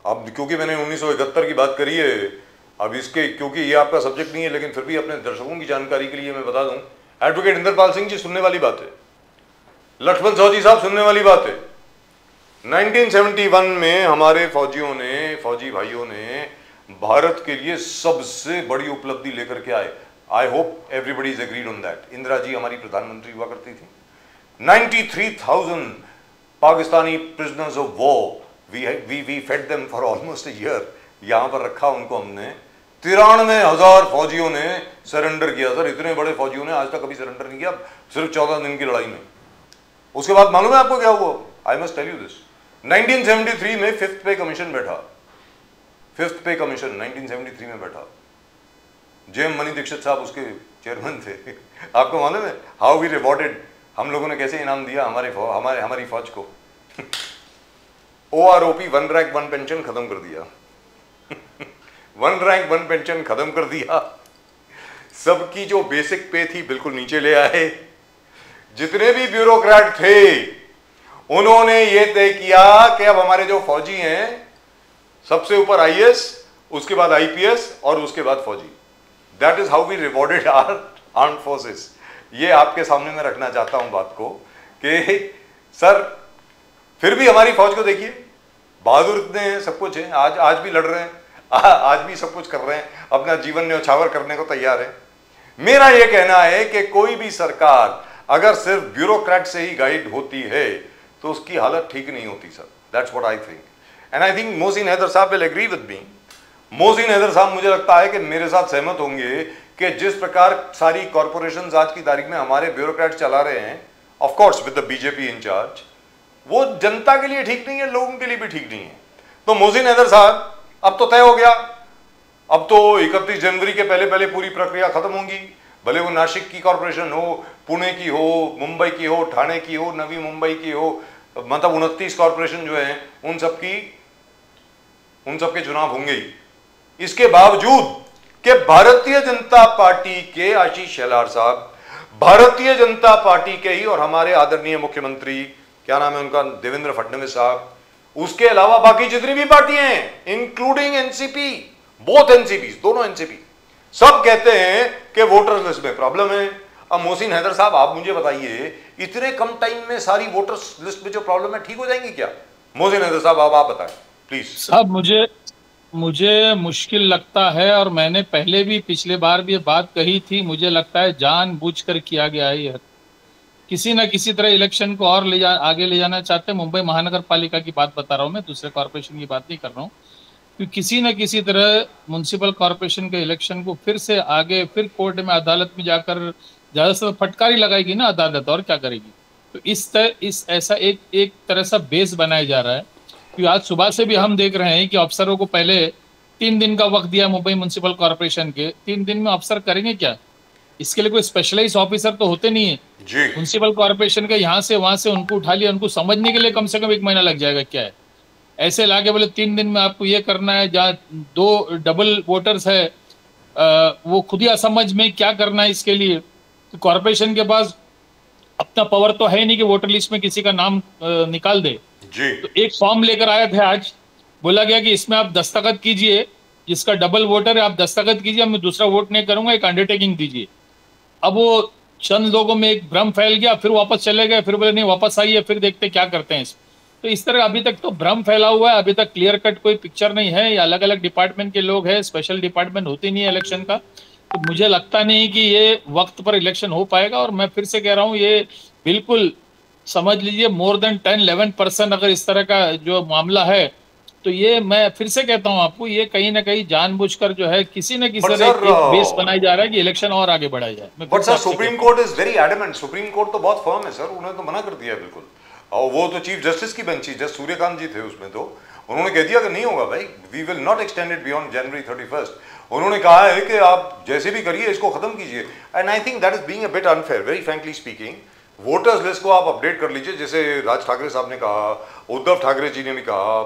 A: अब क्योंकि मैंने 1971 की बात करी है, अब इसके क्योंकि ये आपका सब्जेक्ट नहीं है, लेकिन फिर भी अपने दर्शकों की जानकारी के लिए मैं बता दूं, एडवोकेट इंद्रपाल सिंह जी सुनने वाली बात है, लक्ष्मण सौदी साहब सुनने वाली बात है। 1971 में हमारे फौजी भाइयों ने भारत के लिए सबसे बड़ी उपलब्धि लेकर के आए। I hope everybody is agreed on that. Indira ji हमारी प्रधानमंत्री हुआ करती थी। 93,000 Pakistani prisoners of war, we fed them for almost a year. यहां पर रखा उनको हमने। 93,000 फौजियों ने सरेंडर किया। सर, इतने बड़े फौजियों ने आज तक कभी सरेंडर नहीं किया, सिर्फ 14 दिन की लड़ाई में। उसके बाद मालूम है आपको क्या हुआ? I must tell you this. 1973 में 5th पे कमीशन बैठा, 5th पे कमीशन 1973 में बैठा। जेएम मनी दीक्षित साहब उसके चेयरमैन थे। आपको मालूम है हाउ वी रिवॉर्डेड, हम लोगों ने कैसे इनाम दिया हमारी फौज को? OROP, 1 रैंक 1 पेंशन खत्म कर दिया। 1 रैंक 1 पेंशन खत्म कर दिया। सबकी जो बेसिक पे थी बिल्कुल नीचे ले आए। जितने भी ब्यूरोक्रेट थे उन्होंने ये तय किया कि अब हमारे जो फौजी हैं सबसे ऊपर IAS, उसके बाद IPS और उसके बाद फौजी। That is how we rewarded our armed forces. ये आपके सामने मैं रखना चाहता हूं बात को कि सर फिर भी हमारी फौज को देखिए, बहादुर इतने हैं, सब कुछ है, आज भी लड़ रहे हैं, आज भी सब कुछ कर रहे हैं, अपना जीवन न्यौछावर करने को तैयार है। मेरा यह कहना है कि कोई भी सरकार अगर सिर्फ ब्यूरोक्रेट से ही गाइड होती है तो उसकी हालत ठीक नहीं होती sir. That's what I think, and I think Mohsin Haider साहब will agree with me. Mohsin Haider साहब मुझे लगता है कि मेरे साथ सहमत होंगे कि जिस प्रकार सारी कॉर्पोरेशंस आज की तारीख में हमारे ब्यूरोक्रेट चला रहे हैं, of course with the BJP in charge, वो जनता के लिए ठीक नहीं है, लोगों के लिए भी ठीक नहीं है। तो मोहसिन हैदर साहब अब तो तय हो गया, अब तो 31 जनवरी के पहले पूरी प्रक्रिया खत्म होगी, भले वो नासिक की कॉर्पोरेशन हो, पुणे की हो, मुंबई की हो, ठाणे की हो, नवी मुंबई की हो, मतलब 29 कॉर्पोरेशन जो है उन सबके चुनाव होंगे ही। इसके बावजूद कि भारतीय जनता पार्टी के आशीष शेलार साहब, भारतीय जनता पार्टी के ही और हमारे आदरणीय मुख्यमंत्री, क्या नाम है उनका, देवेंद्र फडणवीस साहब, उसके अलावा बाकी जितनी भी पार्टियां हैं इंक्लूडिंग एनसीपी, बोथ एनसीपी, दोनों एनसीपी, सब कहते हैं कि वोटर्स लिस्ट में प्रॉब्लम है। अब मोहसिन हैदर साहब आप मुझे बताइए, इतने कम टाइम में सारी वोटर्स लिस्ट में जो प्रॉब्लम है ठीक हो जाएंगी क्या? मोहसिन हैदर साहब आप बताएं प्लीज।
E: साहब मुझे मुश्किल लगता है, और मैंने पहले भी पिछले बार भी ये बात कही थी, मुझे लगता है जानबूझकर किया गया है ये। किसी ना किसी तरह इलेक्शन को और आगे ले जाना चाहते हैं। मुंबई महानगर पालिका की बात बता रहा हूं मैं, दूसरे कॉर्पोरेशन की बात नहीं कर रहा हूं, क्योंकि किसी न किसी तरह म्युनिसिपल कॉर्पोरेशन के इलेक्शन को फिर से आगे, फिर कोर्ट में, अदालत में जाकर ज्यादा से फटकारी लगाएगी ना अदालत, और क्या करेगी। तो ऐसा एक तरह सा बेस बनाया जा रहा है। क्योंकि आज सुबह से भी हम देख रहे हैं कि अफसरों को पहले 3 दिन का वक्त दिया मुंबई म्युनिसिपल कॉर्पोरेशन के, 3 दिन में अफसर करेंगे क्या? इसके लिए कोई स्पेशलाइज्ड ऑफिसर तो होते नहीं है म्युनिसिपल कॉर्पोरेशन के, यहाँ से वहां से उनको उठा लिया, उनको समझने के लिए कम से कम 1 महीना लग जाएगा क्या है। ऐसे लाके बोले 3 दिन में आपको ये करना है, जहाँ 2 डबल वोटर्स है, वो खुद ही असमझ में क्या करना है इसके लिए। तो कॉर्पोरेशन के पास अपना पावर तो है नहीं कि वोटर लिस्ट में किसी का नाम निकाल दे जी। तो एक फॉर्म लेकर आए थे आज, बोला गया कि इसमें आप दस्तखत कीजिए, जिसका डबल वोटर है आप दस्तखत कीजिए, मैं दूसरा वोट नहीं करूंगा, एक अंडरटेकिंग दीजिए। अब वो चंद लोगों में एक भ्रम फैल गया, फिर वापस चले गए, फिर बोले नहीं वापस आइए, फिर देखते क्या करते हैं। तो इस तरह अभी तक तो भ्रम फैला हुआ है, अभी तक क्लियर कट कोई पिक्चर नहीं है। ये अलग अलग डिपार्टमेंट के लोग हैं, स्पेशल डिपार्टमेंट होती नहीं है इलेक्शन का। तो मुझे लगता नहीं कि ये वक्त पर इलेक्शन हो पाएगा। और मैं फिर से कह रहा हूँ, ये बिल्कुल समझ लीजिए मोर देन 10-11% अगर इस तरह का जो मामला है, तो ये मैं फिर से कहता हूं आपको, ये कहीं ना कहीं जानबूझकर जो है किसी न किसी तरह एक बेस बनाया जा रहा है कि इलेक्शन और आगे बढ़ाया जाए।
A: But sir supreme court is very adamant, supreme court तो बहुत फर्म है सर, उन्होंने तो मना कर दिया बिल्कुल। और वो तो चीफ जस्टिस की बेंच, जस्ट सूर्यकांत जी थे उसमें, तो उन्होंने कह दिया कि नहीं होगा भाई, we will not extend it beyond January 31। उन्होंने कहा है कि आप जैसे भी करिए इसको खत्म कीजिए। And I think that is being a bit unfair, very frankly speaking. Voters list को आप अपडेट कर लीजिए, जैसे राज ठाकरे साहब ने कहा, उद्धव ठाकरे जी ने भी कहा,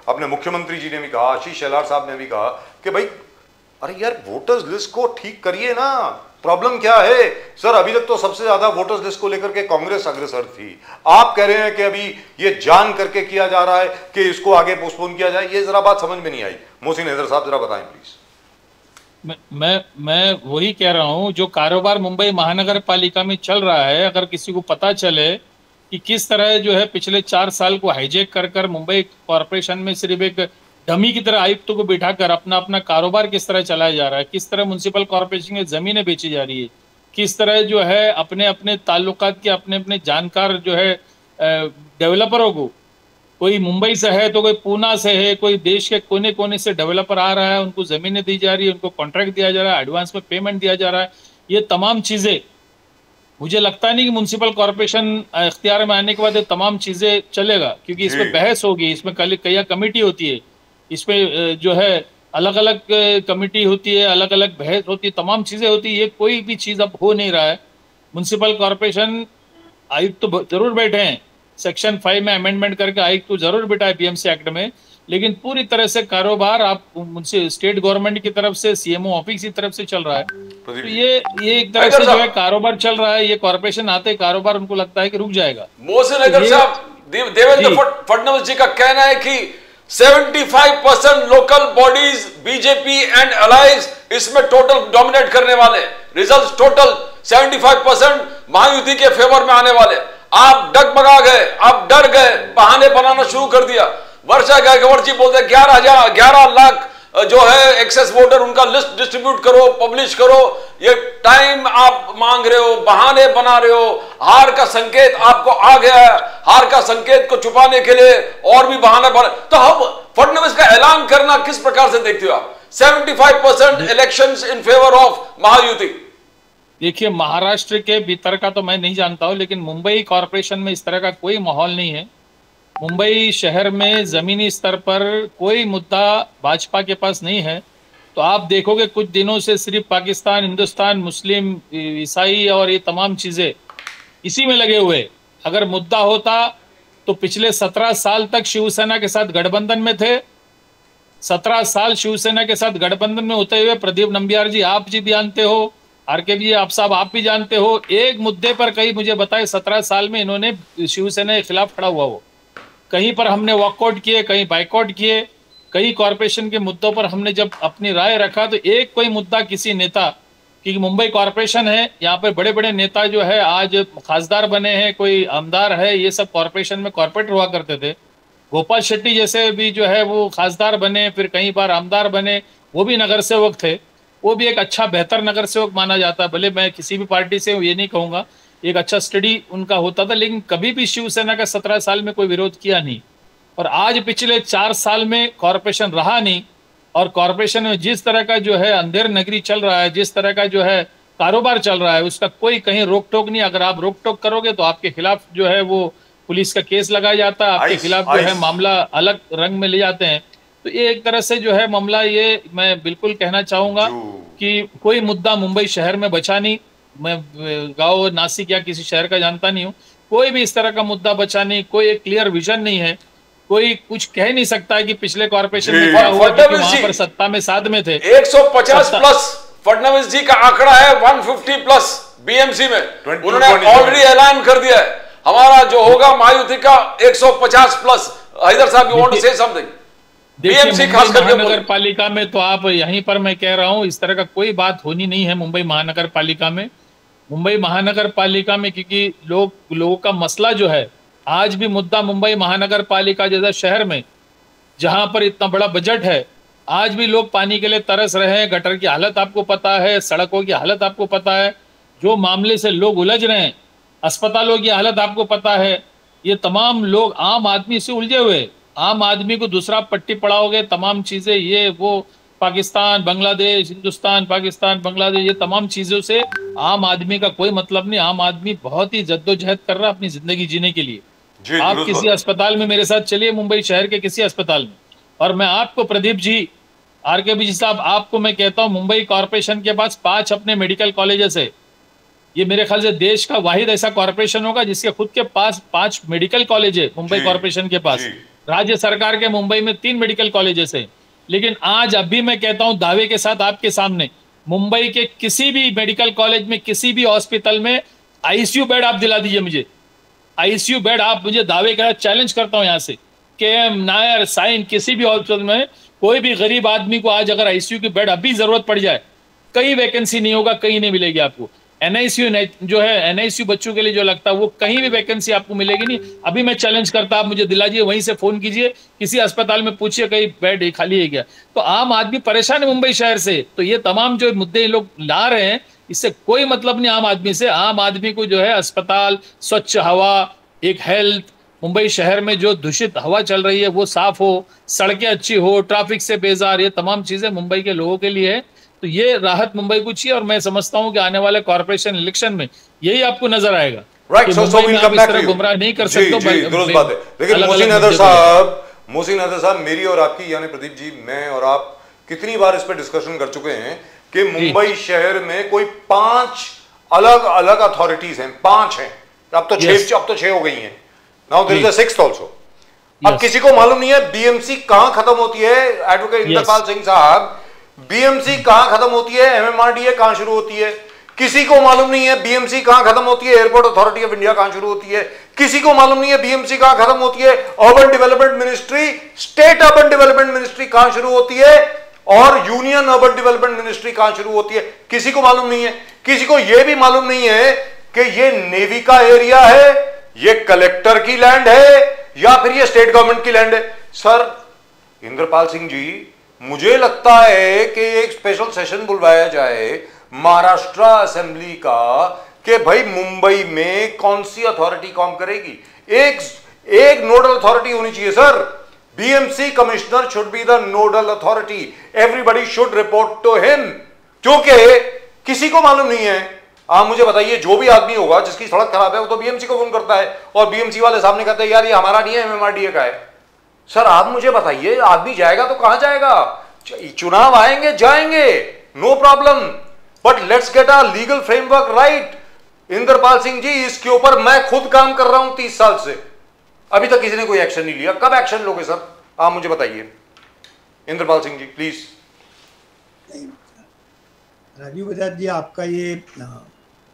A: अपने मुख्यमंत्री जी ने भी कहा, आशीष शेलार साहब ने भी कहा कि भाई अरे यार वोटर्स लिस्ट को ठीक करिए ना, प्रॉब्लम क्या है। सर अभी तक तो सबसे ज्यादा वोटर्स लिस्ट को लेकर के कांग्रेस अग्रसर थी, आप कह रहे हैं कि अभी ये जान करके किया जा रहा है कि इसको आगे पोस्टपोन किया जाए, ये जरा बात समझ में नहीं आई। मोहसिन हैदर साहब जरा बताएं प्लीज।
E: मैं वही कह रहा हूं, जो कारोबार मुंबई महानगर पालिका में चल रहा है, अगर किसी को पता चले कि किस तरह जो है पिछले 4 साल को हाईजैक कर मुंबई कॉर्पोरेशन में सिर्फ एक डमी की तरह आयुक्तों को बिठाकर अपना कारोबार किस तरह चलाया जा रहा है, किस तरह म्युनिसिपल कॉर्पोरेशन की जमीनें बेची जा रही है, किस तरह जो है अपने ताल्लुकात के अपने जानकार जो है डेवलपरों को, कोई मुंबई से है तो कोई पूना से है, कोई देश के कोने कोने से डेवलपर आ रहा है, उनको जमीनें दी जा रही है, उनको कॉन्ट्रैक्ट दिया जा रहा है, एडवांस में पेमेंट दिया जा रहा है। ये तमाम चीजें मुझे लगता नहीं कि म्युनिसिपल कॉर्पोरेशन इख्तियार में आने के बाद ये तमाम चीजें चलेगा, क्योंकि इसमें बहस होगी, इसमें कई कमेटी होती है, इसमें जो है अलग अलग कमिटी होती है, अलग अलग बहस होती है, तमाम चीजें होती है, ये कोई भी चीज अब हो नहीं रहा है। म्युनिसिपल कॉर्पोरेशन आयुक्त तो जरूर बैठे हैं, सेक्शन 5 में अमेंडमेंट करके आयुक्त तो जरूर बैठा है पीएमसी एक्ट में, लेकिन पूरी तरह से कारोबार आप मुझसे स्टेट गवर्नमेंट की तरफ से, सीएमओ ऑफिस की तरफ से चल रहा है। तो ये एक तरह से जो है कारोबार चल रहा है। ये कॉर्पोरेशन आते कारोबार उनको लगता है कि रुक जाएगा।
B: मोहसिन अगर साहब, देवेंद्र फडणवीस जी का कहना है कि 75% local bodies BJP and alliance इसमें टोटल डोमिनेट करने वाले, रिजल्ट्स टोटल 75% महायुति के फेवर में आने वाले। आप डगमगा गए, आप डर गए, बहाने बनाना शुरू कर दिया। वर्षा गायकवाड़ जी बोलते 11 लाख जो है एक्सेस वोटर, उनका लिस्ट डिस्ट्रीब्यूट करो, पब्लिश करो। ये टाइम आप मांग रहे हो, बहाने बना रहे हो, हार का संकेत आपको आ गया है। हार का संकेत को छुपाने के लिए और भी बहाना बना। तो हम फडणवीस का ऐलान करना किस प्रकार से देखते हो आप? 75% elections in favour of Mahayuti.
E: देखिए, महाराष्ट्र के भीतर का तो मैं नहीं जानता हूं, लेकिन मुंबई कॉर्पोरेशन में इस तरह का कोई माहौल नहीं है। मुंबई शहर में जमीनी स्तर पर कोई मुद्दा भाजपा के पास नहीं है। तो आप देखोगे कुछ दिनों से सिर्फ पाकिस्तान, हिंदुस्तान, मुस्लिम, ईसाई और ये तमाम चीजें इसी में लगे हुए। अगर मुद्दा होता तो पिछले 17 साल तक शिवसेना के साथ गठबंधन में थे। 17 साल शिवसेना के साथ गठबंधन में होते हुए प्रदीप नंबियार जी, आप जी भी जानते हो, आरके भी आप साहब आप भी जानते हो, एक मुद्दे पर कहीं मुझे बताए 17 साल में इन्होंने शिवसेना के खिलाफ खड़ा हुआ हो। कहीं पर हमने वॉकआउट किए, कहीं बाइकआउट किए, कई कॉरपोरेशन के मुद्दों पर हमने जब अपनी राय रखा तो एक कोई मुद्दा किसी नेता, क्योंकि मुंबई कॉरपोरेशन है, यहाँ पर बड़े बड़े नेता जो है आज खासदार बने हैं, कोई आमदार है, ये सब कॉरपोरेशन में कॉर्पोरेटर हुआ करते थे। गोपाल शेट्टी जैसे भी जो है वो खासदार बने, फिर कई बार आमदार बने, वो भी नगर सेवक थे। वो भी एक अच्छा बेहतर नगर सेवक माना जाता है। भले मैं किसी भी पार्टी से ये नहीं कहूँगा, एक अच्छा स्टडी उनका होता था, लेकिन कभी भी शिवसेना का 17 साल में कोई विरोध किया नहीं। और आज पिछले 4 साल में कॉरपोरेशन रहा नहीं, और कॉरपोरेशन में जिस तरह का जो है अंधेर नगरी चल रहा है, जिस तरह का जो है कारोबार चल रहा है, उसका कोई कहीं रोक टोक नहीं। अगर आप रोक टोक करोगे तो आपके खिलाफ जो है वो पुलिस का केस लगाया जाता है, आपके खिलाफ जो है मामला अलग रंग में ले जाते हैं। तो ये एक तरह से जो है मामला, ये मैं बिल्कुल कहना चाहूंगा कि कोई मुद्दा मुंबई शहर में बचा नहीं। मैं गांव नासिक या किसी शहर का जानता नहीं हूँ, कोई भी इस तरह का मुद्दा बचा नहीं। कोई एक क्लियर विजन नहीं है, कोई कुछ कह नहीं सकता है कि पिछले कॉर्पोरेशन में क्या हुआ, क्योंकि वहां पर सत्ता में साथ में थे।
B: 150 प्लस फडणवीस जी का आंकड़ा है, 150 प्लस बीएमसी में उन्होंने ऑलरेडी ऐलान कर दिया है हमारा जो होगा महायुति का 150 plus. Haider sahab, you want to say something?
E: BMC खास करके महानगर पालिका में तो आप यहीं पर मैं कह रहा हूं, इस तरह का कोई बात होनी नहीं है मुंबई महानगर पालिका में। मुंबई महानगर पालिका में क्योंकि लोगों का मसला जो है, आज भी मुद्दा मुंबई महानगर पालिका जैसा शहर में जहां पर इतना बड़ा बजट है, आज भी लोग पानी के लिए तरस रहे हैं। गटर की हालत आपको पता है, सड़कों की हालत आपको पता है, जो मामले से लोग उलझ रहे हैं, अस्पतालों की हालत आपको पता है। ये तमाम लोग आम आदमी से उलझे हुए, आम आदमी को दूसरा पट्टी पड़ाओगे, तमाम चीजें ये वो पाकिस्तान, बांग्लादेश, हिंदुस्तान, पाकिस्तान, बांग्लादेश, ये तमाम चीजों से आम आदमी का कोई मतलब नहीं। आम आदमी बहुत ही जद्दोजहद कर रहा है अपनी जिंदगी जीने के लिए। आप किसी अस्पताल में मेरे साथ चलिए, मुंबई शहर के किसी अस्पताल में, और मैं आपको प्रदीप जी, आरके जी साहब, आपको मैं कहता हूँ मुंबई कॉर्पोरेशन के पास 5 अपने मेडिकल कॉलेजेस है। ये मेरे ख्याल से देश का वाहिद ऐसा कॉर्पोरेशन होगा जिसके खुद के पास 5 मेडिकल कॉलेज है मुंबई कॉर्पोरेशन के पास। राज्य सरकार के मुंबई में 3 मेडिकल कॉलेजेस है। लेकिन आज अभी मैं कहता हूं दावे के साथ आपके सामने, मुंबई के किसी भी मेडिकल कॉलेज में, किसी भी हॉस्पिटल में आईसीयू बेड आप दिला दीजिए मुझे, आईसीयू बेड आप मुझे दावे के साथ चैलेंज करता हूं यहां से, केएम, नायर, साइन, किसी भी हॉस्पिटल में कोई भी गरीब आदमी को आज अगर आईसीयू की बेड अभी जरूरत पड़ जाए, कहीं वैकेंसी नहीं होगा, कहीं नहीं मिलेगी आपको। एनआईसीयू जो है, एनआईसीयू बच्चों के लिए जो लगता है, वो कहीं भी वैकेंसी आपको मिलेगी नहीं। अभी मैं चैलेंज करता, आप मुझे दिला दीजिए, वहीं से फोन कीजिए, किसी अस्पताल में पूछिए कहीं बेड खाली है क्या। तो आम आदमी परेशान है मुंबई शहर से। तो ये तमाम जो मुद्दे लोग ला रहे हैं, इससे कोई मतलब नहीं आम आदमी से। आम आदमी को जो है अस्पताल, स्वच्छ हवा, एक हेल्थ, मुंबई शहर में जो दूषित हवा चल रही है वो साफ हो, सड़कें अच्छी हो, ट्रैफिक से बेजार, ये तमाम चीजें मुंबई के लोगों के लिए है। तो ये राहत मुंबई को चाहिए, और मैं समझता हूं कि आने वाले कॉर्पोरेशन इलेक्शन में यही आपको नजर आएगा।
A: Right, so will come back to you.
E: गुमराह नहीं कर सकते।
A: दुरुस्त बात है। लेकिन मोहसिन हैदर साहब, मेरी और आपकी, यानी प्रदीप जी, मैं और आप कितनी बार इस पे डिस्कशन कर चुके हैं कि मुंबई शहर में कोई 5 अलग अलग अथॉरिटीज हैं, 5 हैं, अब तो 6 हो गई हैं। Now there is a sixth also. अब किसी को मालूम नहीं है बीएमसी कहां खत्म होती है। एडवोकेट इंद्रपाल सिंह साहब, बीएमसी कहां खत्म होती है, एमएमआरडीए कहां शुरू होती है, किसी को मालूम नहीं है बीएमसी कहां खत्म होती है, एयरपोर्ट अथॉरिटी ऑफ इंडिया कहां शुरू होती है, किसी को मालूम नहीं है बीएमसी कहां खत्म होती है, urban development ministry, state urban development ministry कहां शुरू होती है, और यूनियन अर्बन डेवलपमेंट मिनिस्ट्री कहां शुरू होती है, किसी को मालूम नहीं है। किसी को यह भी मालूम नहीं है कि यह नेवी का एरिया है, यह कलेक्टर की लैंड है, या फिर यह स्टेट गवर्नमेंट की लैंड है। सर इंद्रपाल सिंह जी, मुझे लगता है कि एक स्पेशल सेशन बुलवाया जाए महाराष्ट्र असेंबली का कि भाई मुंबई में कौन सी अथॉरिटी काम करेगी। एक नोडल अथॉरिटी होनी चाहिए sir. BMC commissioner should be the nodal authority, everybody should report to him, क्योंकि किसी को मालूम नहीं है। आप मुझे बताइए, जो भी आदमी होगा जिसकी सड़क खराब है वो तो बीएमसी को फोन करता है, और बीएमसी वाले सामने कहते हैं यार ये हमारा नहीं है, एमएमआरडीए का है। सर आप मुझे बताइए, आदमी जाएगा तो कहां जाएगा? चुनाव आएंगे जाएंगे, no problem, but let's get a legal framework right. Indrapal Singh ji, इसके ऊपर मैं खुद काम कर रहा हूं 30 साल से, अभी तक किसी ने कोई एक्शन नहीं लिया। कब एक्शन लोगे सर? आप मुझे बताइए इंद्रपाल सिंह जी प्लीज।
C: राजीव बजाज जी, आपका ये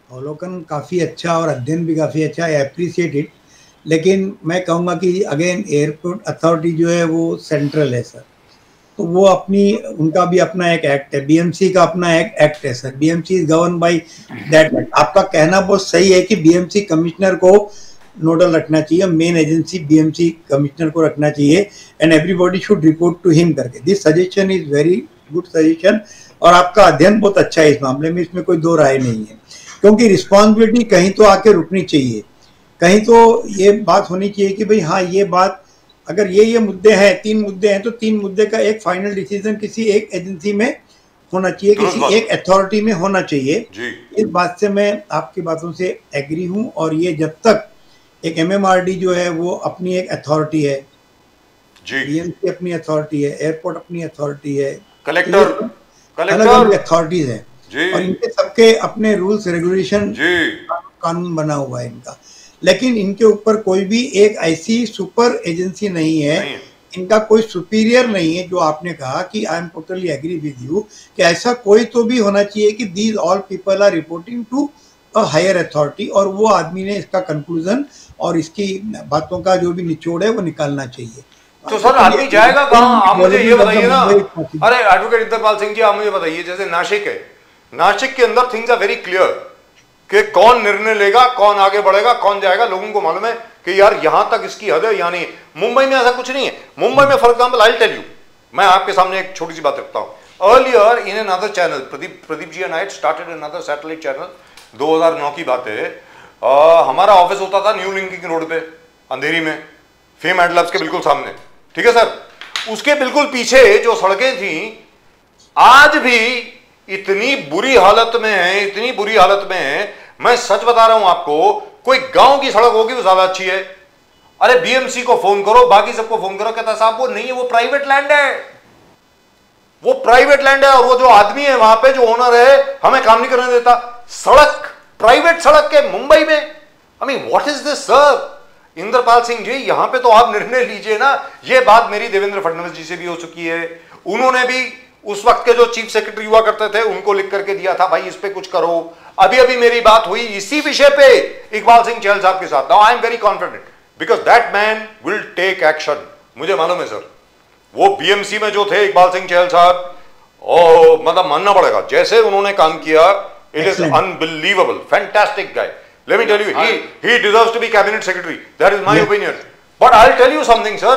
C: अवलोकन काफ़ी अच्छा और अध्ययन भी काफ़ी अच्छा, आई अप्रिशिएट इट। लेकिन मैं कहूँगा कि अगेन एयरपोर्ट अथॉरिटी जो है वो सेंट्रल है सर, तो वो अपनी, उनका भी अपना एक एक्ट है, बीएमसी का अपना एक एक्ट है sir, BMC is govern by that act. आपका कहना बहुत सही है कि बीएमसी कमिश्नर को नोडल रखना चाहिए, मेन एजेंसी बीएमसी कमिश्नर को रखना चाहिए, and everybody should report to him करके। This suggestion is very good suggestion, और आपका अध्ययन बहुत अच्छा है इस मामले में, इसमें कोई दो राय नहीं है। क्योंकि रिस्पॉन्सिबिलिटी कहीं तो आके रुकनी चाहिए, कहीं तो ये बात होनी चाहिए कि भाई हाँ ये बात, अगर ये मुद्दे हैं, 3 मुद्दे हैं, तो 3 मुद्दे का एक फाइनल डिसीजन किसी एक एजेंसी में होना चाहिए, किसी एक अथॉरिटी में होना चाहिए। इस बात से मैं आपकी बातों से एग्री हूँ। और ये जब तक एक एमएमआरडी जो है वो अपनी एक अथॉरिटी है, बीएमसी अपनी अथॉरिटी है, एयरपोर्ट अपनी अथॉरिटी है,
A: कलेक्टर
C: अलग अथॉरिटीज है, और इनके सबके अपने रूल्स रेगुलेशन कानून बना हुआ है इनका। लेकिन इनके ऊपर कोई भी एक ऐसी सुपर एजेंसी नहीं है, इनका कोई सुपीरियर नहीं है। जो आपने कहा कि I am totally agree with you कि ऐसा कोई तो भी होना चाहिए कि these all people are reporting to a higher authority, और वो आदमी ने इसका कंक्लूजन और इसकी बातों का जो भी निचोड़ है वो निकालना चाहिए।
A: तो सर आदमी जाएगा कहाँ? आप मुझे ये बताइए ना। अरे एडवोकेट इंद्रपाल सिंह जी, आप मुझे बताइए, जैसे नासिक है, नासिक के अंदर थिंग्स आर वेरी क्लियर कि कौन निर्णय लेगा, कौन आगे बढ़ेगा, कौन जाएगा, लोगों को मालूम है कि यार यहां तक इसकी हद है, यहाँ नहीं। मुंबई में ऐसा कुछ नहीं है। मुंबई में for example I tell you, मैं आपके सामने एक छोटी सी बात रखता हूँ। Earlier in another channel, Pradeep ji and I started another satellite channel, 2009 की बात है। हमारा ऑफिस होता था न्यू लिंकिंग रोड पे, अंधेरी में, फेम एड लैब्स के बिल्कुल सामने, ठीक है सर। उसके बिल्कुल पीछे जो सड़कें थी आज भी इतनी बुरी हालत में है, इतनी बुरी हालत में है, मैं सच बता रहा हूं आपको, कोई गांव की सड़क होगी वो ज्यादा अच्छी है। अरे बीएमसी को फोन करो, बाकी सबको फोन करो, कहता साहब वो नहीं है, वो प्राइवेट लैंड है, वो प्राइवेट लैंड है, और वो जो आदमी है वहां पे, जो ओनर है, हमें काम नहीं करने देता। सड़क, प्राइवेट सड़क के मुंबई में, I mean what is this sir? Indrapal Singh ji, यहां पे तो आप निर्णय लीजिए ना। ये बात मेरी देवेंद्र फडणवीस जी से भी हो चुकी है, उन्होंने भी उस वक्त के जो चीफ सेक्रेटरी हुआ करते थे उनको लिख करके दिया था, भाई इस पे कुछ करो। अभी अभी मेरी बात हुई इसी विषय पे इकबाल सिंह चहल साहब के साथ। Now I am very confident because that man will take action. मुझे मालूम है सर, वो बीएमसी में जो थे इकबाल सिंह चहल साहब, ओ मतलब मानना पड़ेगा, जैसे उन्होंने काम किया, it is unbelievable, fantastic guy. Let me tell you, he deserves to be cabinet secretary. That is my opinion. But I'll tell you something, sir.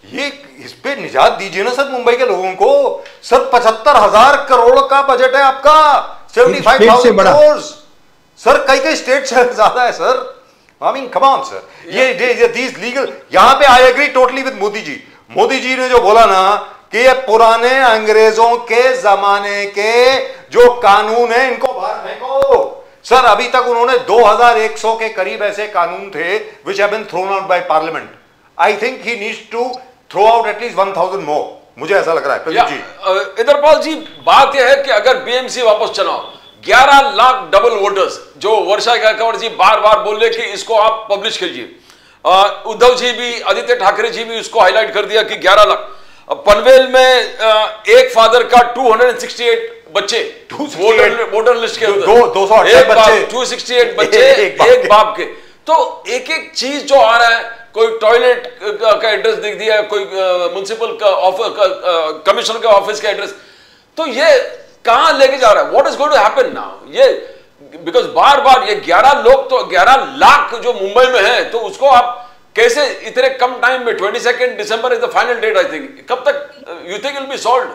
A: ये इस पे निजात दीजिए ना सर मुंबई के लोगों को। सर 75,000 करोड़ का बजट है आपका, 75,000 करोड़। सर कई स्टेट से ज्यादा है sir. I mean, come on, sir. ये these legal, यहाँ पे I agree totally with Modi ji. Modi ji ने जो बोला ना कि ये पुराने अंग्रेजों के जमाने के जो कानून है इनको बाहर फेंको। सर अभी तक उन्होंने 2100 के करीब ऐसे कानून थे which have been thrown out by parliament. I think he needs to throw out at least 1000 more. मुझे ऐसा लग रहा है। प्रदीप जी,
B: इंद्रपाल जी, बात यह है कि अगर बीएमसी वापस चलाओ, 11 लाख डबल वोटर्स जो वर्षा गायकवाड़ जी बार बार बोल रहे कि इसको आप पब्लिश कीजिए, उद्धव जी भी, आदित्य ठाकरे जी भी उसको हाईलाइट कर दिया कि 11 लाख। पनवेल में एक फादर का 268 बच्चे वोटर लिस्ट के अंदर,
A: 268 बच्चे,
B: 268 बच्चे एक बाप के। तो एक एक चीज जो आ रहा है, कोई टॉयलेट का एड्रेस दिख दिया, कोई म्युनिसिपल का कमिश्नर के ऑफिस का एड्रेस, तो ये कहां लेके जा रहा है? What is going to happen now? ये बिकॉज बार बार ये 11 लोग तो 11 लाख जो मुंबई में है, तो उसको आप कैसे इतने कम टाइम में, 22 December is the final date I think, कब तक you think will be solved?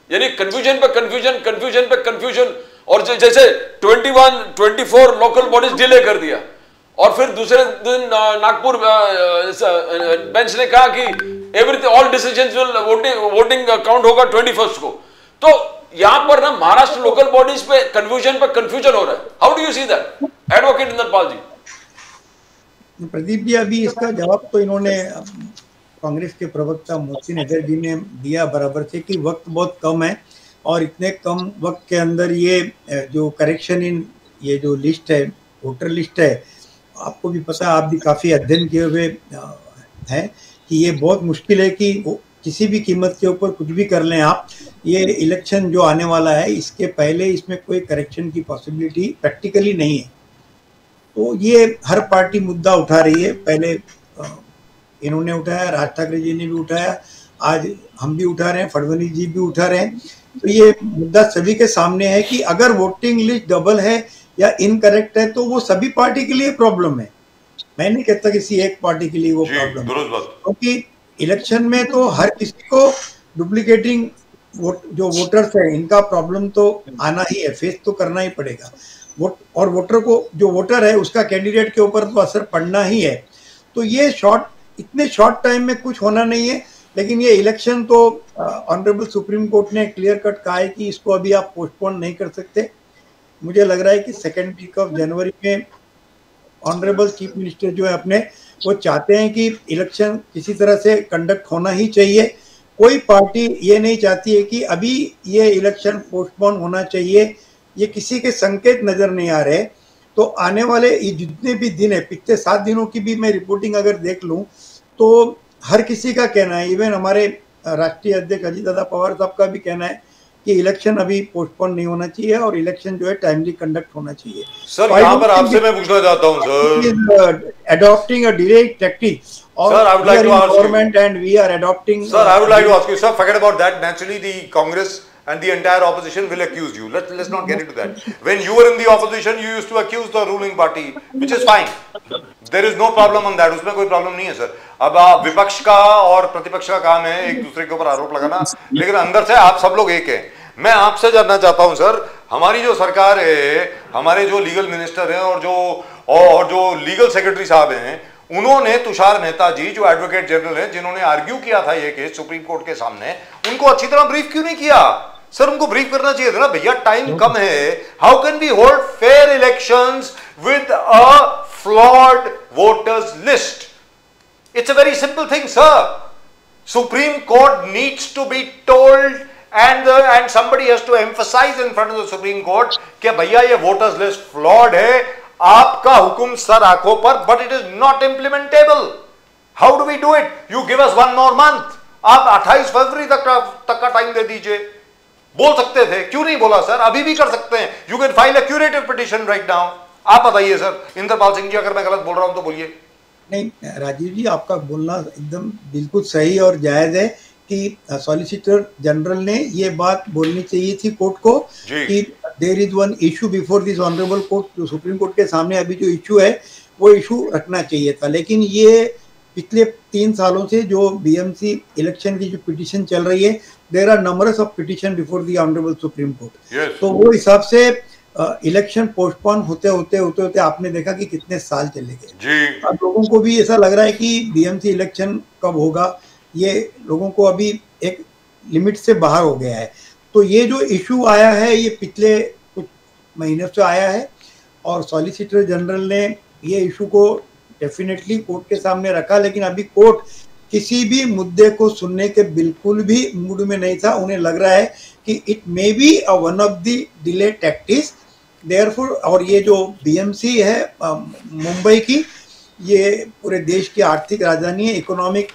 B: यानी कंफ्यूजन पे कंफ्यूजन, कंफ्यूजन पे कंफ्यूजन, और जैसे 21, 24 लोकल बॉडीज डिले कर दिया, और फिर दूसरे दिन नागपुर बेंच ने कहा कि everything, all decisions will voting count होगा 21 को। तो यहां पर ना महाराष्ट्र लोकल बॉडीज पे कंफ्यूजन हो रहा है। How do you see that, advocate Indrapal ji?
C: Pradeep ji, अभी इसका जवाब तो इन्होंने कांग्रेस के प्रवक्ता मोहसिन अजहर जी ने दिया बराबर से कि वक्त बहुत कम है, और इतने कम वक्त के अंदर ये जो करेक्शन इन ये जो लिस्ट है, वोटर लिस्ट है, आपको भी पता है, आप भी काफ़ी अध्ययन किए हुए हैं कि ये बहुत मुश्किल है कि किसी भी कीमत के ऊपर कुछ भी कर लें आप। ये इलेक्शन जो आने वाला है, इसके पहले इसमें कोई करेक्शन की पॉसिबिलिटी प्रैक्टिकली नहीं है। तो ये हर पार्टी मुद्दा उठा रही है, पहले इन्होंने उठाया, राज ठाकरे जी ने भी उठाया, आज हम भी उठा रहे हैं, फडणवीस जी भी उठा रहे हैं। तो ये मुद्दा सभी के सामने है कि अगर वोटिंग लिस्ट डबल है या इनकरेक्ट है, तो वो सभी पार्टी के लिए प्रॉब्लम है। मैं नहीं कहता किसी एक पार्टी के लिए वो प्रॉब्लम है, क्योंकि इलेक्शन में तो हर किसी को डुप्लीकेटिंग जो वोटर्स है, इनका प्रॉब्लम तो आना ही है, फेस तो करना ही पड़ेगा। और वोटर को, जो वोटर है उसका कैंडिडेट के ऊपर तो असर पड़ना ही है। तो ये इतने शॉर्ट टाइम में कुछ होना नहीं है। लेकिन ये इलेक्शन तो ऑनरेबल सुप्रीम कोर्ट ने क्लियर कट कहा है कि इसको अभी आप पोस्टपोन नहीं कर सकते। मुझे लग रहा है कि सेकेंड वीक ऑफ जनवरी में ऑनरेबल चीफ मिनिस्टर जो है अपने, वो चाहते हैं कि इलेक्शन किसी तरह से कंडक्ट होना ही चाहिए। कोई पार्टी ये नहीं चाहती है कि अभी ये इलेक्शन पोस्टपोन होना चाहिए, ये किसी के संकेत नजर नहीं आ रहे। तो आने वाले ये जितने भी दिन है, पिछले 7 दिनों की भी मैं रिपोर्टिंग अगर देख लूं, तो हर किसी का कहना है, इवन हमारे राष्ट्रीय अध्यक्ष अजीत दादा पवार साहब का भी कहना है कि इलेक्शन अभी पोस्टपोन नहीं होना चाहिए और इलेक्शन जो है टाइमली कंडक्ट होना चाहिए।
A: सर, यहाँ पर आपसे मैं पूछना चाहता हूँ sir,
C: adopting a delayed tactic.
A: Sir, I would like to ask you.
C: Government and we are adopting.
A: Sir, I would like to ask you. Sir, forget about that. Naturally, the Congress and the entire opposition will accuse you. Let's not get into that. When you were in the opposition, you used to accuse the ruling party, which is fine. There is no problem on that. उसमें कोई problem नहीं है सर। अब विपक्ष का और प्रतिपक्ष का काम है एक दूसरे के ऊपर आरोप लगाना, लेकिन अंदर से आप सब लोग एक हैं। मैं आपसे जानना चाहता हूं सर, हमारी जो सरकार है, हमारे जो लीगल मिनिस्टर हैं और जो लीगल सेक्रेटरी साहब हैं, उन्होंने तुषार मेहता जी जो एडवोकेट जनरल हैं, जिन्होंने आर्ग्यू किया था ये केस सुप्रीम कोर्ट के सामने, उनको अच्छी तरह ब्रीफ क्यों नहीं किया? सर, उनको ब्रीफ करना चाहिए था ना भैया, टाइम कम है। How can we hold fair elections with a flawed voters list? It's a very simple thing sir. Supreme court needs to be told and somebody has to emphasize in front of the Supreme Court कि भैया ये वोटर्स लिस्ट फ्लॉड है, आपका हुक्म सर आंखों पर, but it is not implementable. How do we do it? You give us 1 more month. आप 28 फरवरी तक का टाइम दे दीजिए। बोल सकते थे, क्यों नहीं बोला सर? अभी भी कर सकते हैं। You can file a curative petition right now. आप बताइए सर, इंद्रपाल सिंह जी, अगर मैं गलत बोल रहा हूं तो बोलिए।
C: नहीं राजीव जी, आपका बोलना एकदम बिल्कुल सही और जायज है कि सॉलिसिटर जनरल ने ये बात बोलनी चाहिए थी कोर्ट को कि there is one issue before this honourable court. जो सुप्रीम कोर्ट के सामने अभी जो इशू है, वो इशू रखना चाहिए था। लेकिन ये पिछले 3 सालों से जो बीएमसी इलेक्शन की जो पिटीशन चल रही है, there are numbers of petition before the honourable supreme court. तो वो हिसाब से इलेक्शन पोस्टपोन होते आपने देखा कि कितने साल चले गए। अब लोगों को भी ऐसा लग रहा है कि बीएमसी इलेक्शन कब होगा, ये लोगों को अभी एक लिमिट से बाहर हो गया है। तो ये जो इशू आया है, ये पिछले कुछ महीने से आया है और सॉलिसिटर जनरल ने ये इशू को डेफिनेटली कोर्ट के सामने रखा। लेकिन अभी कोर्ट किसी भी मुद्दे को सुनने के बिल्कुल भी मूड में नहीं था। उन्हें लग रहा है कि it may be one of the delay tactics therefore. और ये जो बीएमसी है मुंबई की, ये पूरे देश की आर्थिक राजधानी है, इकोनॉमिक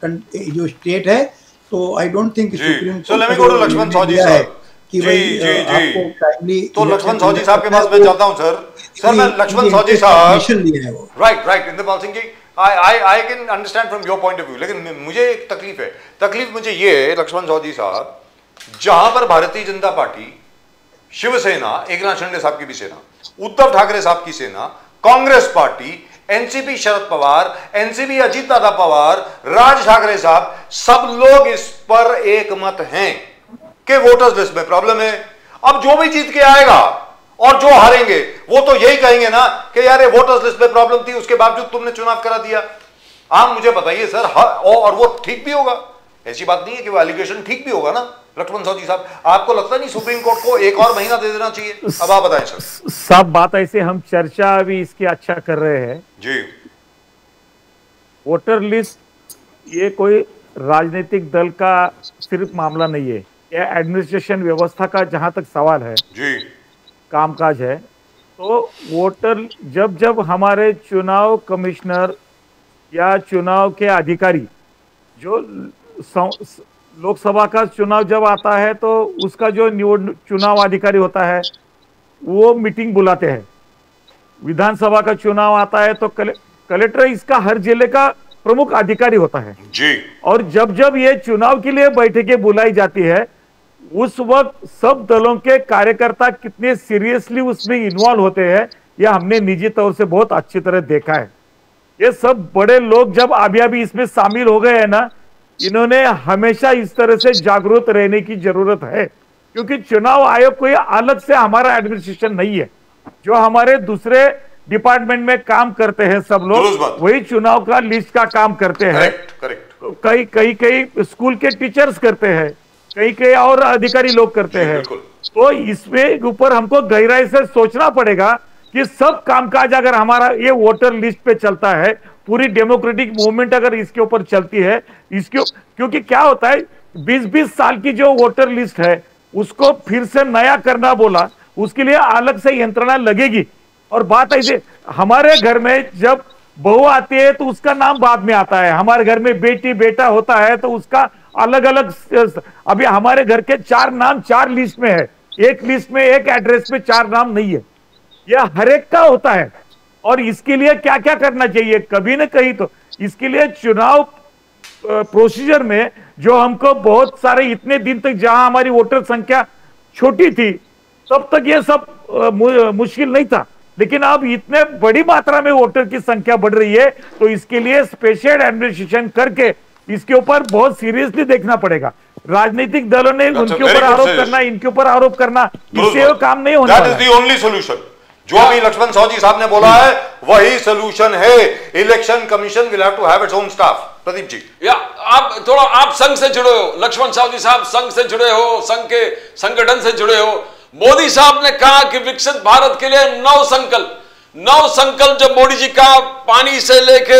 C: जो स्टेट है, तो I don't think supreme court
A: Laxman सौजी साहब
C: कि भाई आपको टाइमली।
A: तो लक्ष्मण सौजी साहब के पास मैं जाता हूं सर मैं Lakshman सौजी sahab, right Indrapal Singh ji, I can understand from your point of view, लेकिन मुझे एक तकलीफ मुझे ये है लक्ष्मण सौजी साहब, जहां पर भारतीय जनता पार्टी, शिवसेना, एकनाथ शिंदे साहब की भी सेना, उद्धव ठाकरे साहब की सेना, Congress party, NCP Sharad Pawar, NCP Ajit Dada Pawar, Raj Thackeray साहब, सब लोग इस पर एक मत हैं कि वोटर्स लिस्ट में प्रॉब्लम है। अब जो भी जीत के आएगा और जो हारेंगे वो तो यही कहेंगे ना कि यार ये वोटर्स लिस्ट में प्रॉब्लम थी, उसके बावजूद तुमने चुनाव करा दिया। आप मुझे बताइए सर, और वो ठीक भी होगा? ऐसी बात नहीं है कि वो एलिगेशन ठीक भी होगा ना लक्ष्मण सौजी साहब? आपको लगता नहीं सुप्रीम कोर्ट को एक और महीना दे देना चाहिए? अब आप बताएं सर।
D: सब बात ऐसे हम चर्चा भी इसकी अच्छा कर रहे हैं
A: जी।
D: वोटर लिस्ट ये कोई राजनीतिक दल का सिर्फ मामला नहीं है, यह एडमिनिस्ट्रेशन व्यवस्था का जहां तक सवाल है
A: जी,
D: कामकाज है। तो वोटर जब हमारे चुनाव कमिश्नर या चुनाव के अधिकारी, जो लोकसभा का चुनाव जब आता है तो उसका जो चुनाव अधिकारी होता है वो मीटिंग बुलाते हैं, विधानसभा का चुनाव आता है तो कलेक्टर इसका हर जिले का प्रमुख अधिकारी होता है
A: जी।
D: और जब ये चुनाव के लिए बैठकें बुलाई जाती है, उस वक्त सब दलों के कार्यकर्ता कितने सीरियसली उसमें इन्वॉल्व होते हैं, यह हमने निजी तौर से बहुत अच्छी तरह देखा है। ये सब बड़े लोग जब अभी इसमें शामिल हो गए हैं ना, इन्होंने हमेशा इस तरह से जागरूक रहने की जरूरत है, क्योंकि चुनाव आयोग कोई अलग से हमारा एडमिनिस्ट्रेशन नहीं है। जो हमारे दूसरे डिपार्टमेंट में काम करते हैं सब लोग, वही चुनाव का लिस्ट का काम करते हैं। कई स्कूल के टीचर्स करते हैं, कई और अधिकारी लोग करते हैं। तो इसमें ऊपर हमको गहराई से सोचना पड़ेगा कि सब कामकाज अगर हमारा ये वोटर लिस्ट पे चलता है, पूरी डेमोक्रेटिक मूवमेंट अगर इसके ऊपर चलती है, क्योंकि क्या होता है 20-20 साल की जो वोटर लिस्ट है उसको फिर से नया करना बोला, उसके लिए अलग से यंत्रणा लगेगी। और बात ऐसे, हमारे घर में जब बहू आती है तो उसका नाम बाद में आता है, हमारे घर में बेटी बेटा होता है तो उसका अलग अलग। अभी हमारे घर के 4 नाम 4 लिस्ट में है, एक लिस्ट में एक एड्रेस पे 4 नाम नहीं है, यह हर एक का होता है। और इसके लिए क्या क्या करना चाहिए, कभी न कहीं तो इसके लिए चुनाव प्रोसीजर में जो हमको बहुत सारे इतने दिन तक जहां हमारी वोटर संख्या छोटी थी तब तक ये सब मुश्किल नहीं था, लेकिन अब इतने बड़ी मात्रा में वोटर की संख्या बढ़ रही है तो इसके लिए स्पेशल एडमिनिस्ट्रेशन करके इसके ऊपर बहुत सीरियसली देखना पड़ेगा। राजनीतिक दलों ने उनके ऊपर आरोप करना, इनके ऊपर आरोप करना, इससे वो काम नहीं होना।
A: That is the only solution. जो अभी लक्ष्मण सौजी साहब ने बोला है वही सॉल्यूशन है। Election commission will have to have its own staff. Pradeep ji,
B: या आप संघ से जुड़े हो, लक्ष्मण सौजी साहब संघ से जुड़े हो, संघ के संगठन से जुड़े हो। मोदी साहब ने कहा कि विकसित भारत के लिए 9 संकल्प जो मोदी जी का पानी से लेके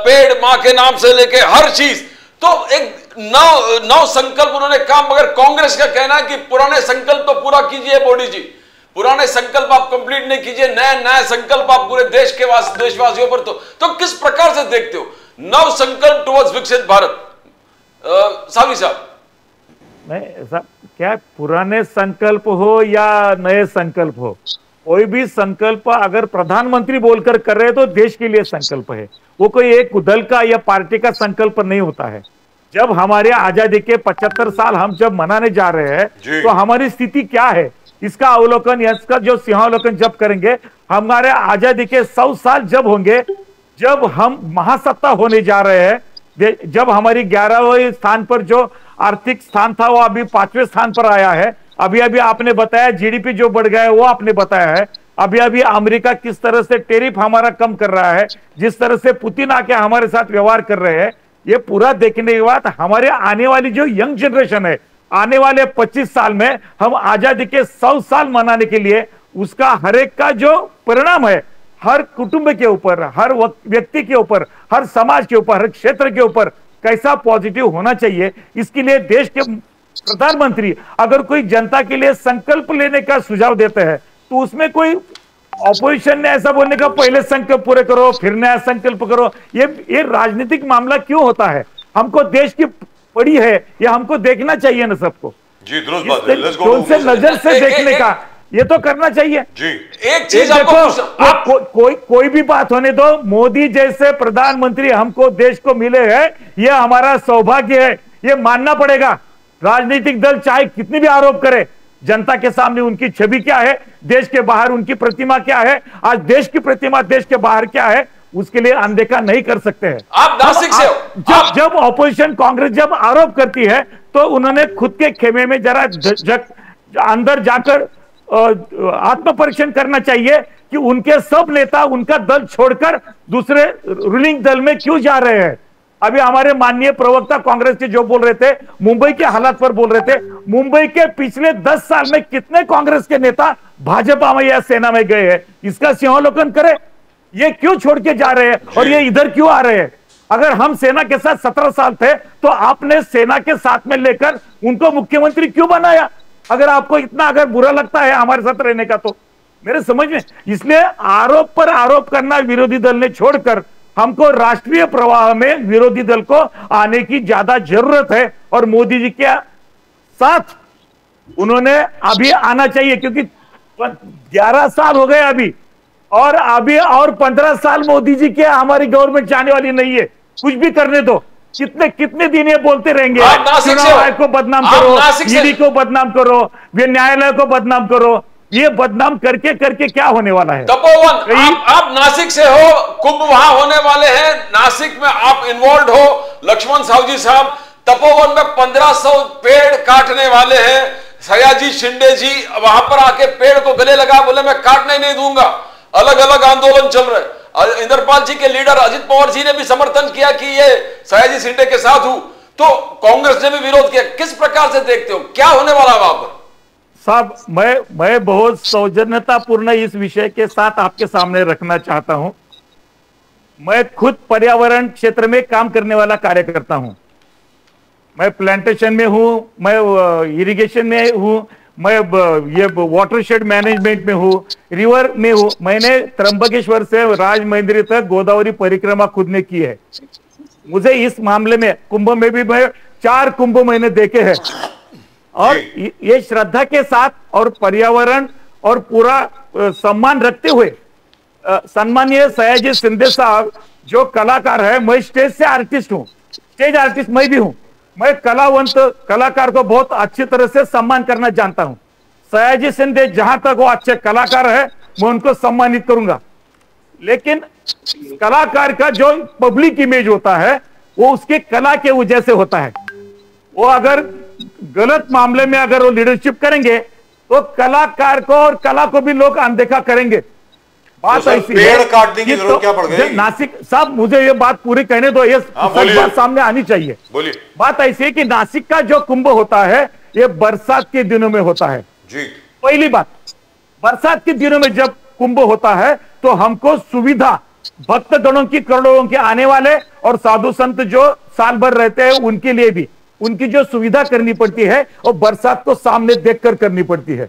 B: पेड़, मां के नाम से लेके हर चीज, तो एक 9 संकल्प उन्होंने कहा। मगर कांग्रेस का कहना है कि पुराने संकल्प तो पूरा कीजिए मोदी जी, पुराने संकल्प आप कंप्लीट नहीं कीजिए, नए संकल्प आप पूरे देश के देशवासियों पर। तो किस प्रकार से देखते हो 9 संकल्प टुवर्ड्स विकसित भारत? सावी साहब,
D: नहीं क्या पुराने संकल्प हो या नए संकल्प हो, कोई भी संकल्प अगर प्रधानमंत्री बोलकर कर रहे हैं तो देश के लिए संकल्प है, वो कोई एक दल का या पार्टी का संकल्प नहीं होता है। जब हमारे आजादी के 75 साल हम जब मनाने जा रहे हैं तो हमारी स्थिति क्या है, इसका अवलोकन, इसका जो सिंहावलोकन जब करेंगे, हमारे आजादी के 100 साल जब होंगे, जब हम महासत्ता होने जा रहे हैं, जब हमारी 11वें स्थान पर जो आर्थिक स्थान था वो अभी 5वें स्थान पर आया है। अभी आपने बताया जीडीपी जो बढ़ गया है वो आपने बताया है। अभी अमेरिका किस तरह से टेरिफ हमारा कम कर रहा है, जिस तरह से पुतिन आके हमारे साथ व्यवहार कर रहे हैं, ये पूरा देखने के बाद हमारे आने वाली जो यंग जनरेशन है, आने वाले 25 साल में हम आजादी के 100 साल मनाने के लिए उसका हर एक का जो परिणाम है, हर कुटुंब के ऊपर, हर व्यक्ति के ऊपर, हर समाज के ऊपर, हर क्षेत्र के ऊपर कैसा पॉजिटिव होना चाहिए। इसके लिए देश के प्रधानमंत्री अगर कोई जनता के लिए संकल्प लेने का सुझाव देते हैं तो उसमें कोई ऑपोजिशन ने ऐसा बोलने का पहले संकल्प पूरे करो फिर नया संकल्प करो, ये राजनीतिक मामला क्यों होता है? हमको देश की पड़ी है, ये हमको देखना चाहिए ना सबको
A: जी। दुरुस्त बात है। लेट्स गो
D: से नजर से देखने का ये तो करना चाहिए
A: जी।
B: एक चीज आपको
D: कोई भी बात होने दो, मोदी जैसे प्रधानमंत्री हमको देश को मिले हैं, ये हमारा सौभाग्य है, ये मानना पड़ेगा। राजनीतिक दल चाहे कितनी भी आरोप करे, जनता के सामने उनकी छवि क्या है, देश के बाहर उनकी प्रतिमा क्या है, आज देश की प्रतिमा देश के बाहर क्या है, उसके लिए अनदेखा नहीं कर सकते हैं।
B: आप नासिक से हो।
D: जब ऑपोजिशन कांग्रेस जब आरोप करती है तो उन्होंने खुद के खेमे में जरा अंदर जाकर आत्म परीक्षण करना चाहिए कि उनके सब नेता उनका दल छोड़कर दूसरे रूलिंग दल में क्यों जा रहे हैं। अभी हमारे माननीय प्रवक्ता कांग्रेस के जो बोल रहे थे, मुंबई के हालात पर बोल रहे थे, मुंबई के पिछले 10 साल में कितने कांग्रेस के नेता भाजपा में या सेना में गए हैं, इसका सिंहावलोकन करें। ये क्यों छोड़ के जा रहे हैं और ये इधर क्यों आ रहे हैं? अगर हम सेना के साथ 17 साल थे तो आपने सेना के साथ में लेकर उनको मुख्यमंत्री क्यों बनाया? अगर आपको इतना अगर बुरा लगता है हमारे साथ रहने का तो मेरे समझ में, इसलिए आरोप पर आरोप करना विरोधी दल ने छोड़कर हमको राष्ट्रीय प्रवाह में विरोधी दल को आने की ज्यादा जरूरत है और मोदी जी के साथ उन्होंने अभी आना चाहिए, क्योंकि 11 साल हो गए अभी, और अभी और 15 साल मोदी जी के हमारी गवर्नमेंट जाने वाली नहीं है। कुछ भी करने दो, कितने दिन ये बोलते रहेंगे, चुनाव आयोग को बदनाम करो, ईडी को बदनाम करो, न्यायालय को बदनाम करो, ये बदनाम करके करके क्या होने वाला है?
B: तपोवन, आप नासिक से हो, कुंभ वहां होने वाले हैं, नासिक में आप इन्वॉल्व हो, लक्ष्मण साहू जी साहब, तपोवन में 1500 पेड़ काटने वाले हैं, सयाजी शिंदे जी वहां पर आके पेड़ को गले लगा, बोले मैं काटने नहीं दूंगा। अलग अलग आंदोलन चल रहे हैं। इंद्रपाल जी के लीडर अजित पवार जी ने भी समर्थन किया कि ये सयाजी शिंदे के साथ हूं, तो कांग्रेस ने भी विरोध किया। किस प्रकार से देखते हो, क्या होने वाला है वहां पर?
D: साहब, मैं बहुत सौजन्यतापूर्ण इस विषय के साथ आपके सामने रखना चाहता हूं। मैं खुद पर्यावरण क्षेत्र में काम करने वाला कार्यकर्ता हूं। मैं प्लांटेशन में हूं, मैं इरिगेशन में हूं, मैं ये वाटरशेड मैनेजमेंट में हूं, रिवर में हूं। मैंने त्र्यंबकेश्वर से राजमहेंद्री तक गोदावरी परिक्रमा खुद ने की है। मुझे इस मामले में कुंभ में भी मैं 4 कुंभ मैंने देखे हैं, और ये श्रद्धा के साथ और पर्यावरण और पूरा सम्मान रखते हुए सम्मानीय सयाजी शिंदे साहब जो कलाकार है, मैं स्टेज से आर्टिस्ट हूं, स्टेज आर्टिस्ट मैं भी हूं। मैं कलावंत कलाकार को बहुत अच्छी तरह से सम्मान करना जानता हूं। सयाजी शिंदे जहां तक वो अच्छे कलाकार है, मैं उनको सम्मानित करूंगा, लेकिन कलाकार का जो पब्लिक इमेज होता है वो उसके कला के वजह से होता है। वो अगर गलत मामले में अगर वो लीडरशिप करेंगे तो कलाकार को और कला को भी लोग अनदेखा करेंगे। बात
A: तो
D: ऐसी
A: पेड़ काटने की जरूरत क्या पड़ गई?
D: नासिक साहब, मुझे ये बात पूरी कहने दो, ये बात सामने आनी चाहिए।
A: बोलिए।
D: बात ऐसी है कि नासिक का जो कुंभ होता है ये बरसात के दिनों में होता है
A: जी।
D: पहली बात, बरसात के दिनों में जब कुंभ होता है तो हमको सुविधा, भक्तगणों की करोड़ों के आने वाले और साधु संत जो साल भर रहते हैं उनके लिए भी उनकी जो सुविधा करनी पड़ती है और बरसात को सामने देखकर करनी पड़ती है।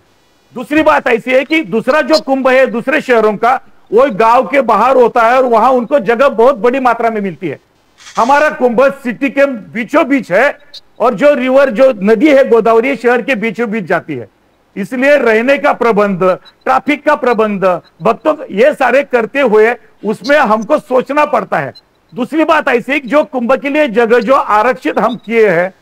D: दूसरी बात ऐसी है कि दूसरा जो कुंभ है दूसरे शहरों का, वो गांव के बाहर होता है और वहां उनको जगह बहुत बड़ी मात्रा में मिलती है। हमारा कुंभ सिटी के बीचों बीच है और जो रिवर, जो नदी है गोदावरी, शहर के बीचों बीच जाती है। इसलिए रहने का प्रबंध, ट्रैफिक का प्रबंध, भक्तों, ये सारे करते हुए उसमें हमको सोचना पड़ता है। दूसरी बात ऐसी, जो कुंभ के लिए जगह जो आरक्षित हम किए हैं,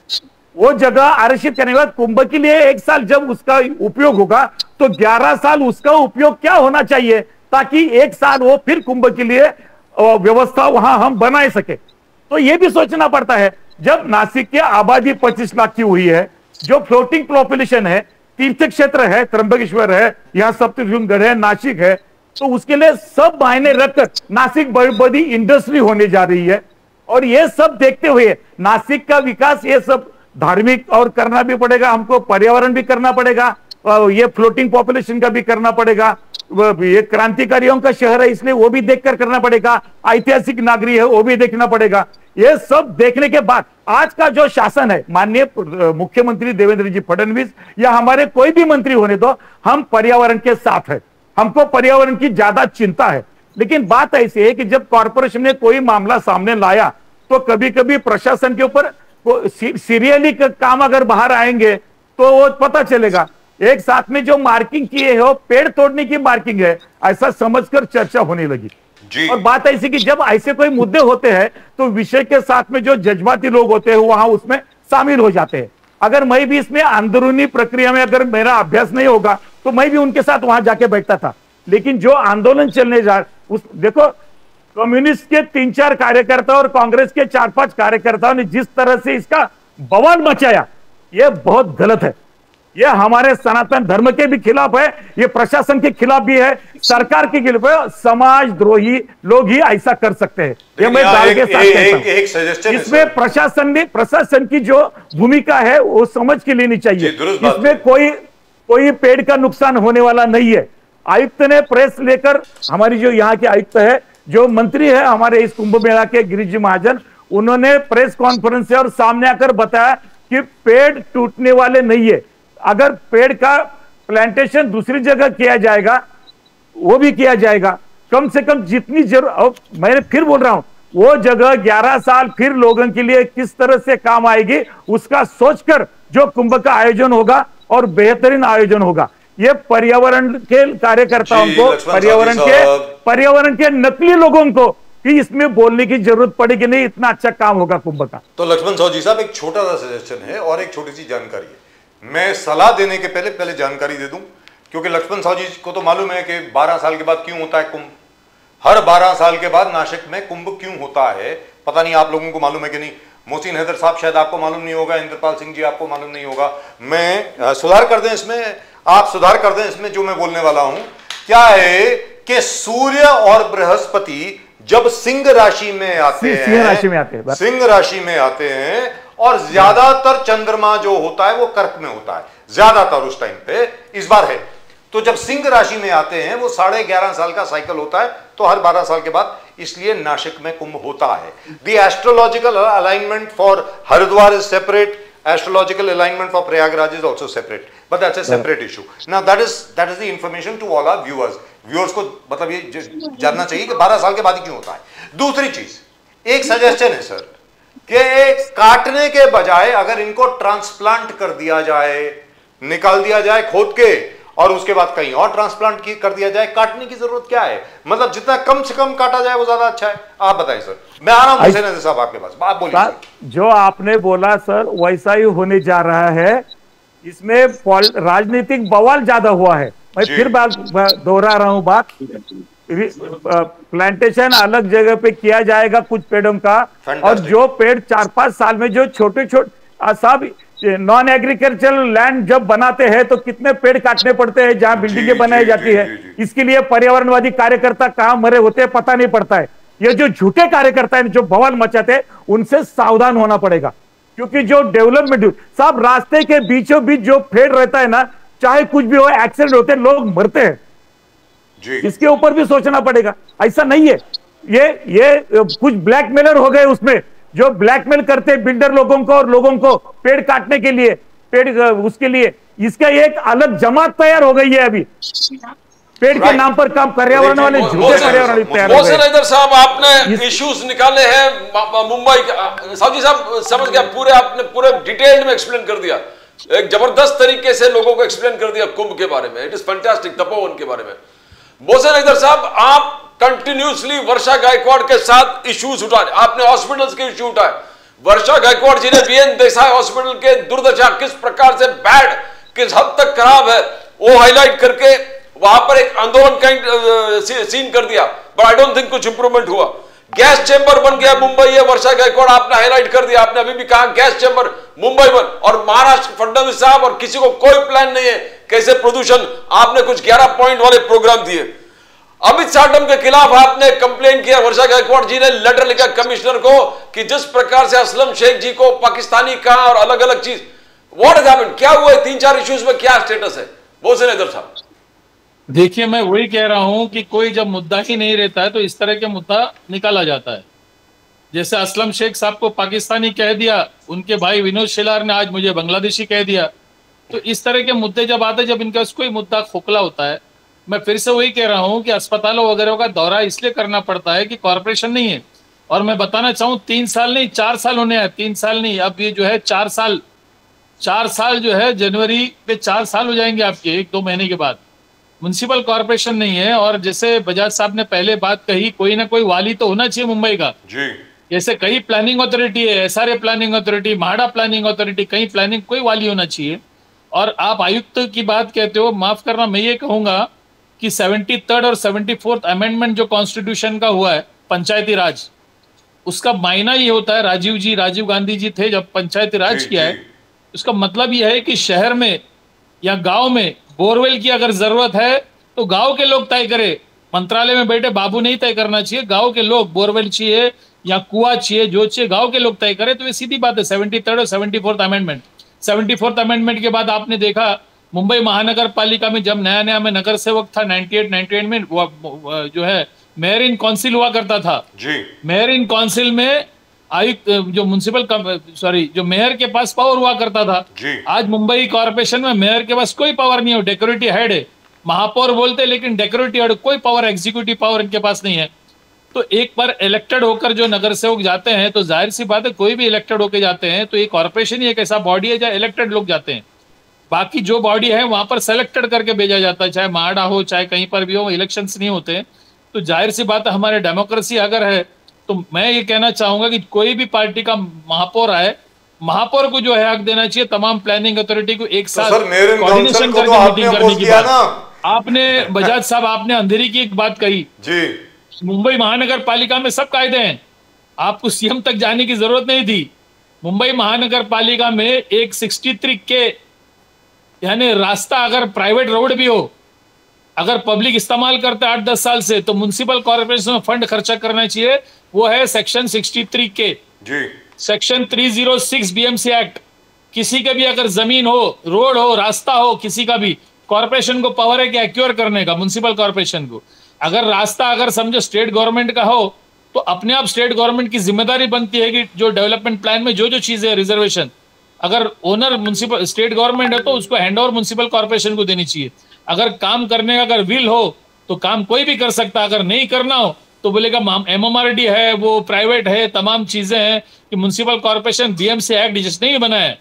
D: वो जगह आरक्षित करने के बाद कुंभ के लिए 1 साल जब उसका उपयोग होगा तो 11 साल उसका उपयोग क्या होना चाहिए, ताकि 1 साल वो फिर कुंभ के लिए व्यवस्था वहां हम बना सके। तो ये भी सोचना पड़ता है। जब नासिक की आबादी 25 लाख की हुई है, जो फ्लोटिंग पॉपुलेशन है, तीर्थ क्षेत्र है, त्र्यंबकेश्वर है, यहाँ सप्तशृंगगढ़ है, नासिक है, तो उसके लिए सब मायने रखकर नासिक बड़ी बड़ी इंडस्ट्री होने जा रही है। और ये सब देखते हुए नासिक का विकास, ये सब धार्मिक और करना भी पड़ेगा हमको, पर्यावरण भी करना पड़ेगा, ये फ्लोटिंग पॉपुलेशन का भी करना पड़ेगा, ये क्रांतिकारियों का शहर है इसलिए वो भी देखकर करना पड़ेगा, ऐतिहासिक नागरी है वो भी देखना पड़ेगा। ये सब देखने के बाद आज का जो शासन है, माननीय मुख्यमंत्री देवेंद्र जी फडणवीस या हमारे कोई भी मंत्री होने दो, हम पर्यावरण के साथ है, हमको पर्यावरण की ज्यादा चिंता है। लेकिन बात ऐसी है कि जब कॉर्पोरेशन ने कोई मामला सामने लाया तो कभी कभी प्रशासन के ऊपर सीरियली काम अगर बाहर आएंगे तो वो पता चलेगा। एक साथ में जो मार्किंग किए हो पेड़ तोड़ने की मार्किंग है, ऐसा समझकर चर्चा होने लगी। और बात ऐसी कि जब ऐसे कोई मुद्दे होते हैं तो विषय के साथ में जो जज्बाती लोग होते हैं वहां उसमें शामिल हो जाते हैं। अगर मैं भी इसमें अंदरूनी प्रक्रिया में अगर मेरा अभ्यास नहीं होगा तो मैं भी उनके साथ वहां जाके बैठता था। लेकिन जो आंदोलन चलने जा उस देखो, कम्युनिस्ट के 3-4 कार्यकर्ता और कांग्रेस के 4-5 कार्यकर्ताओं ने जिस तरह से इसका बवाल मचाया, यह बहुत गलत है। यह हमारे सनातन धर्म के भी खिलाफ है, यह प्रशासन के खिलाफ भी है, सरकार के खिलाफ है। समाज द्रोही लोग ही ऐसा कर सकते हैं, ये मैं दावे के साथ कहता हूं। इसमें प्रशासन की जो भूमिका है वो समझ के लेनी चाहिए। इसमें कोई पेड़ का नुकसान होने वाला नहीं है। आयुक्त ने प्रेस लेकर, हमारी जो यहाँ के आयुक्त है, जो मंत्री है हमारे इस कुंभ मेला के गिरीश जी महाजन, उन्होंने प्रेस कॉन्फ्रेंस से और सामने आकर बताया कि पेड़ टूटने वाले नहीं है। अगर पेड़ का प्लांटेशन दूसरी जगह किया जाएगा वो भी किया जाएगा, कम से कम जितनी जरूरत। मैं फिर बोल रहा हूं, वो जगह 11 साल फिर लोगों के लिए किस तरह से काम आएगी उसका सोचकर जो कुंभ का आयोजन होगा और बेहतरीन आयोजन होगा। ये पर्यावरण के कार्यकर्ताओं को, पर्यावरण के नकली लोगों को कि इसमें बोलने की जरूरत पड़ेगी नहीं, इतना अच्छा काम होगा कुंभ का।
A: तो लक्ष्मण साहू जी साहब, एक छोटा सा सजेशन है और एक छोटी सी जानकारी है। मैं सलाह देने के पहले जानकारी दे दूं, क्योंकि लक्ष्मण साहू जी को तो मालूम है कि 12 साल के बाद क्यों होता है कुंभ। हर 12 साल के बाद नासिक में कुंभ क्यों होता है, पता नहीं आप लोगों को मालूम है कि नहीं। मोहसिन हैदर साहब शायद आपको मालूम नहीं होगा, इंद्रपाल सिंह जी आपको मालूम नहीं होगा। मैं सुधार कर दें इसमें, आप सुधार कर दें इसमें जो मैं बोलने वाला हूं। क्या है कि सूर्य और बृहस्पति जब सिंह राशि में आते हैं, सिंह राशि में आते हैं और ज्यादातर चंद्रमा जो होता है वो कर्क में होता है, ज्यादातर उस टाइम पे। इस बार है तो जब सिंह राशि में आते हैं वो 11.5 साल का साइकिल होता है, तो हर 12 साल के बाद, इसलिए नासिक में कुंभ होता है। The astrological alignment for Haridwar is separate, astrological alignment for Prayagraj is also separate, but that's a separate issue. Now that is the information to all our viewers को मतलब ये जानना चाहिए कि 12 साल के बाद ही क्यों होता है। दूसरी चीज, एक सजेशन है सर कि काटने के बजाय अगर इनको ट्रांसप्लांट कर दिया जाए, निकाल दिया जाए खोद के और उसके बाद कहीं और ट्रांसप्लांट कर दिया जाए, काटने की जरूरत क्या है? मतलब जितना कम से कम काटा जाए वो ज्यादा अच्छा है। आप बताएं सर, मैं आ रहा हूं हुसैन हैदर साहब आपके पास, आप बोलिए।
D: जो आपने बोला सर वैसा ही होने जा रहा है। इसमें राजनीतिक बवाल ज्यादा हुआ है। मैं फिर बात दोहरा रहा हूं, बात प्लांटेशन अलग जगह पे किया जाएगा कुछ पेड़ों का, और जो पेड़ 4-5 साल में जो छोटे सब नॉन एग्रीकल्चरल लैंड जब बनाते हैं तो कितने पेड़ काटने पड़ते हैं जहां बिल्डिंगें बनाई जाती है। इसके लिए पर्यावरणवादी कार्यकर्ता कहां मरे होते हैं पता नहीं पड़ता है। ये जो झूठे कार्यकर्ता है जो बवाल मचाते हैं उनसे सावधान होना पड़ेगा, क्योंकि जो डेवलपमेंट साहब रास्ते के बीचों बीच जो पेड़ रहता है ना, चाहे कुछ भी हो, एक्सीडेंट होते हैं, लोग मरते हैं। इसके ऊपर भी सोचना पड़ेगा। ऐसा नहीं है ये कुछ ब्लैकमेलर हो गए उसमें, जो ब्लैकमेल करते बिल्डर लोगों को और लोगों को पेड़ काटने के लिए, पेड़ उसके लिए इसका एक अलग जमात तैयार हो गई है। अभी पेड़ के नाम पर काम पर्यावरण वाले झूठे पर्यावरण तैयार हो गए।
B: हैदर साहब, आपने इश्यूज निकाले हैं मुंबई के। साहब जी साहब समझ गया, पूरे आपने पूरे डिटेल में एक्सप्लेन कर दिया, एक जबरदस्त तरीके से लोगों को एक्सप्लेन कर दिया कुंभ के बारे में। It is fantastic. तपोवन के बारे में मोहसिन हैदर साहब, आप कंटिन्यूसली वर्षा गायकवाड़ के साथ इश्यूज उठाए, आपने हॉस्पिटल्स के इश्यू उठाए। वर्षा गायकवाड़ जी ने वीएन देसाई हॉस्पिटल के दुर्दशा किस प्रकार से बैड, किस हद तक खराब है, वो हाईलाइट करके वहां पर एक आंदोलन का सीन कर दिया, बट आई डोंट थिंक कुछ इंप्रूवमेंट हुआ। गैस चेंबर बन गया मुंबई है, वर्षा गायकवाड़ आपने हाईलाइट कर दिया। आपने अभी भी कहा गैस चेंबर मुंबई बन, और महाराष्ट्र फडणवीस साहब और किसी को कोई प्लान नहीं है कैसे प्रदूषण। आपने कुछ 11 पॉइंट वाले प्रोग्राम दिए। अमित शाह के खिलाफ आपने कंप्लेन किया, वर्षा गायकवाड़ जी ने लेटर लिखा कमिश्नर को कि जिस प्रकार से असलम शेख जी को पाकिस्तानी कहा और अलग अलग चीज। व्हाट हैज हैपेंड, क्या हुआ है? 3-4 इश्यूज में क्या स्टेटस है मोहसिन हैदर साहब?
E: देखिए, मैं वही कह रहा हूं कि कोई जब मुद्दा ही नहीं रहता है तो इस तरह के मुद्दा निकाला जाता है। जैसे असलम शेख साहब को पाकिस्तानी कह दिया, उनके भाई विनोद शेलार ने आज मुझे बांग्लादेशी कह दिया। तो इस तरह के मुद्दे जब आते, जब इनका कोई मुद्दा खोखला होता है, मैं फिर से वही कह रहा हूं कि अस्पतालों वगैरह का दौरा इसलिए करना पड़ता है कि कॉर्पोरेशन नहीं है। और मैं बताना चाहूं 3 साल नहीं 4 साल होने हैं, 3 साल नहीं, अब ये जो है 4 साल जो है जनवरी पे 4 साल हो जाएंगे आपके 1-2 महीने के बाद। म्युनिसिपल कॉर्पोरेशन नहीं है। और जैसे बजाज साहब ने पहले बात कही, कोई ना कोई वाली तो होना चाहिए मुंबई का
A: जी।
E: जैसे कई प्लानिंग अथॉरिटी है, SRA planning authority, MHADA planning authority, कई प्लानिंग, कोई वाली होना चाहिए। और आप आयुक्त की बात कहते हो, माफ करना मैं ये कहूंगा कि 73rd और 74th अमेंडमेंट जो कॉन्स्टिट्यूशन का हुआ है पंचायती राज, उसका मायना ये होता है, राजीव गांधी जी थे जब पंचायती राज किया है, उसका मतलब यह है कि शहर में या गांव में बोरवेल की अगर जरूरत है तो गांव के लोग तय करें, मंत्रालय में बैठे बाबू नहीं तय करना चाहिए, गांव के लोग बोरवेल चाहिए या कुआं चाहिए, जो चाहिए गांव के लोग तय करें। तो ये सीधी बात है। 73rd और 74th अमेंडमेंट, 74th अमेंडमेंट के बाद आपने देखा मुंबई महानगर पालिका में जब नया नया में नगर सेवक था 98 में, जो है मेयर इन काउंसिल हुआ करता था
A: जी।
E: मेयर इन काउंसिल में आयुक्त जो जो मेयर के पास पावर हुआ करता था
A: जी।
E: आज मुंबई कॉर्पोरेशन में मेयर के पास कोई पावर नहीं है, डेकोरेटिव हेड है, महापौर बोलते लेकिन डेकोरेटिव हेड, कोई पावर, एग्जीक्यूटिव पावर इनके पास नहीं है। तो एक बार इलेक्टेड होकर जो नगर सेवक जाते हैं, तो जाहिर सी बात है कोई भी इलेक्टेड होकर जाते हैं, तो ये कॉर्पोरेशन ही एक ऐसा बॉडी है जहाँ इलेक्टेड लोग जाते हैं। बाकी जो बॉडी है वहां पर सेलेक्टेड करके भेजा जाता है, चाहे म्हाडा हो चाहे कहीं पर भी हो, इलेक्शंस नहीं होते। तो जाहिर सी बात है हमारे डेमोक्रेसी अगर है तो मैं ये कहना चाहूंगा कि कोई भी पार्टी का महापौर आए, महापौर को जो है हक देना चाहिए तमाम प्लानिंग अथॉरिटी को एक साथ कोऑर्डिनेशन करके मीटिंग करने की बात। आपने बजाज साहब, आपने अंधेरी की एक बात कही
A: जी।
E: मुंबई महानगर पालिका में सब कायदे हैं, आपको सीएम तक जाने की जरूरत नहीं थी। मुंबई महानगर पालिका में एक 63K यानी रास्ता अगर प्राइवेट रोड भी हो, अगर पब्लिक इस्तेमाल करते 8-10 साल से, तो म्युनिसिपल कॉर्पोरेशन में फंड खर्चा करना चाहिए, वो है सेक्शन 63K
A: जी।
E: Section 306 BMC act. किसी के भी अगर जमीन हो, रोड हो, रास्ता हो, किसी का भी, कॉर्पोरेशन को पावर है कि एक्योर करने का, म्युनिसिपल कॉर्पोरेशन को। अगर रास्ता अगर समझो स्टेट गवर्नमेंट का हो तो अपने आप स्टेट गवर्नमेंट की जिम्मेदारी बनती है कि जो डेवलपमेंट प्लान में जो जो चीजें रिजर्वेशन, अगर ओनर म्युनिसिपल स्टेट गवर्नमेंट है तो उसको हैंडओवर म्युनिसिपल कॉर्पोरेशन को देनी चाहिए। अगर काम करने का अगर विल हो तो काम कोई भी कर सकता है, अगर नहीं करना हो तो बोलेगा MMRD है, वो प्राइवेट है, तमाम चीजें हैं कि म्युनिसिपल कॉर्पोरेशन BMC एक्ट जिसने ही बना है।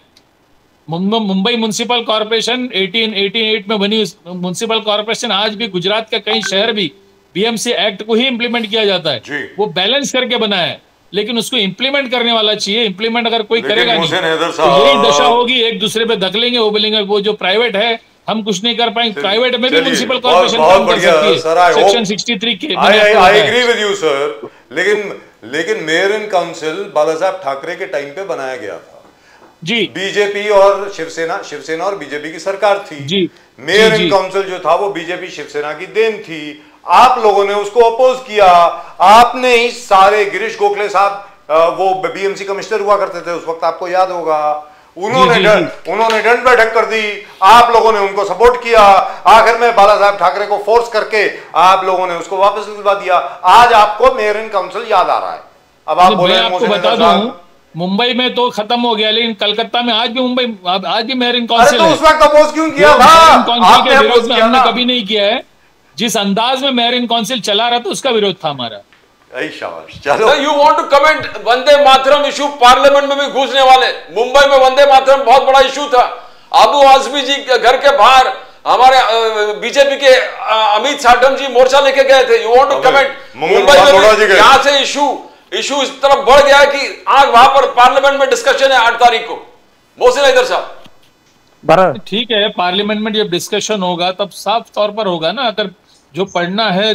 E: मुंबई म्युनिसिपल कॉर्पोरेशन 1888 में बनी म्युनिसिपल कॉर्पोरेशन, आज भी गुजरात के कई शहर भी BMC एक्ट को ही इंप्लीमेंट किया जाता है, वो बैलेंस करके बना है, लेकिन उसको इंप्लीमेंट करने वाला चाहिए। इंप्लीमेंट अगर कोई करेगा नहीं तो यही दशा होगी, एक दूसरे पे धकलेंगे, वो बोलेंगे वो जो प्राइवेट है हम कुछ नहीं कर पाएंगे। प्राइवेट में भी म्युनिसिपल कॉर्पोरेशन काम कर सकती है, section 63K।
A: I agree with you sir, लेकिन mayor in council Bala Sahab Thackeray के टाइम पे बनाया गया था
E: जी।
A: बीजेपी और शिवसेना और बीजेपी की सरकार थी
E: जी।
A: मेयर इन काउंसिल जो था वो बीजेपी शिवसेना की देन थी। आप लोगों ने उसको अपोज किया, आपने ही सारे, गिरीश गोखले साहब वो BMC कमिश्नर हुआ करते थे उस वक्त, आपको याद होगा, उन्होंने दंड बैठक कर दी, आप लोगों ने उनको सपोर्ट किया, आखिर में बाला साहब ठाकरे को फोर्स करके आप लोगों ने उसको वापस दिलवा दिया। आज आपको मेयर इन काउंसिल याद आ रहा है। अब आप बोले,
E: आपको बता दूं मुंबई में तो खत्म हो गया, लेकिन कलकत्ता में आज भी मेयर इन काउंसिल है।
A: तो उस वक्त अपोज क्यों किया था?
E: आपने विरोध में हमने कभी नहीं किया है। जिस अंदाज में मेयर इन काउंसिल चला रहा था उसका विरोध था हमारा।
A: चलो,
B: you want to comment Vande Mataram issue, parliament में भी घुसने वाले। मुंबई में वंदे मातरम बहुत बड़ा इशू था। अबू आजमी जी के घर के बाहर हमारे बीजेपी के अमित साठम जी मोर्चा लेके गए थे। You want to comment Mumbai में यहां से इशू इस तरफ बढ़ गया है कि आज वहां पर पार्लियामेंट में डिस्कशन है 8 तारीख को। मोहसिन हैदर साहब,
E: ठीक है, पार्लियामेंट में जब डिस्कशन होगा तब साफ तौर पर होगा ना। अगर जो पढ़ना है,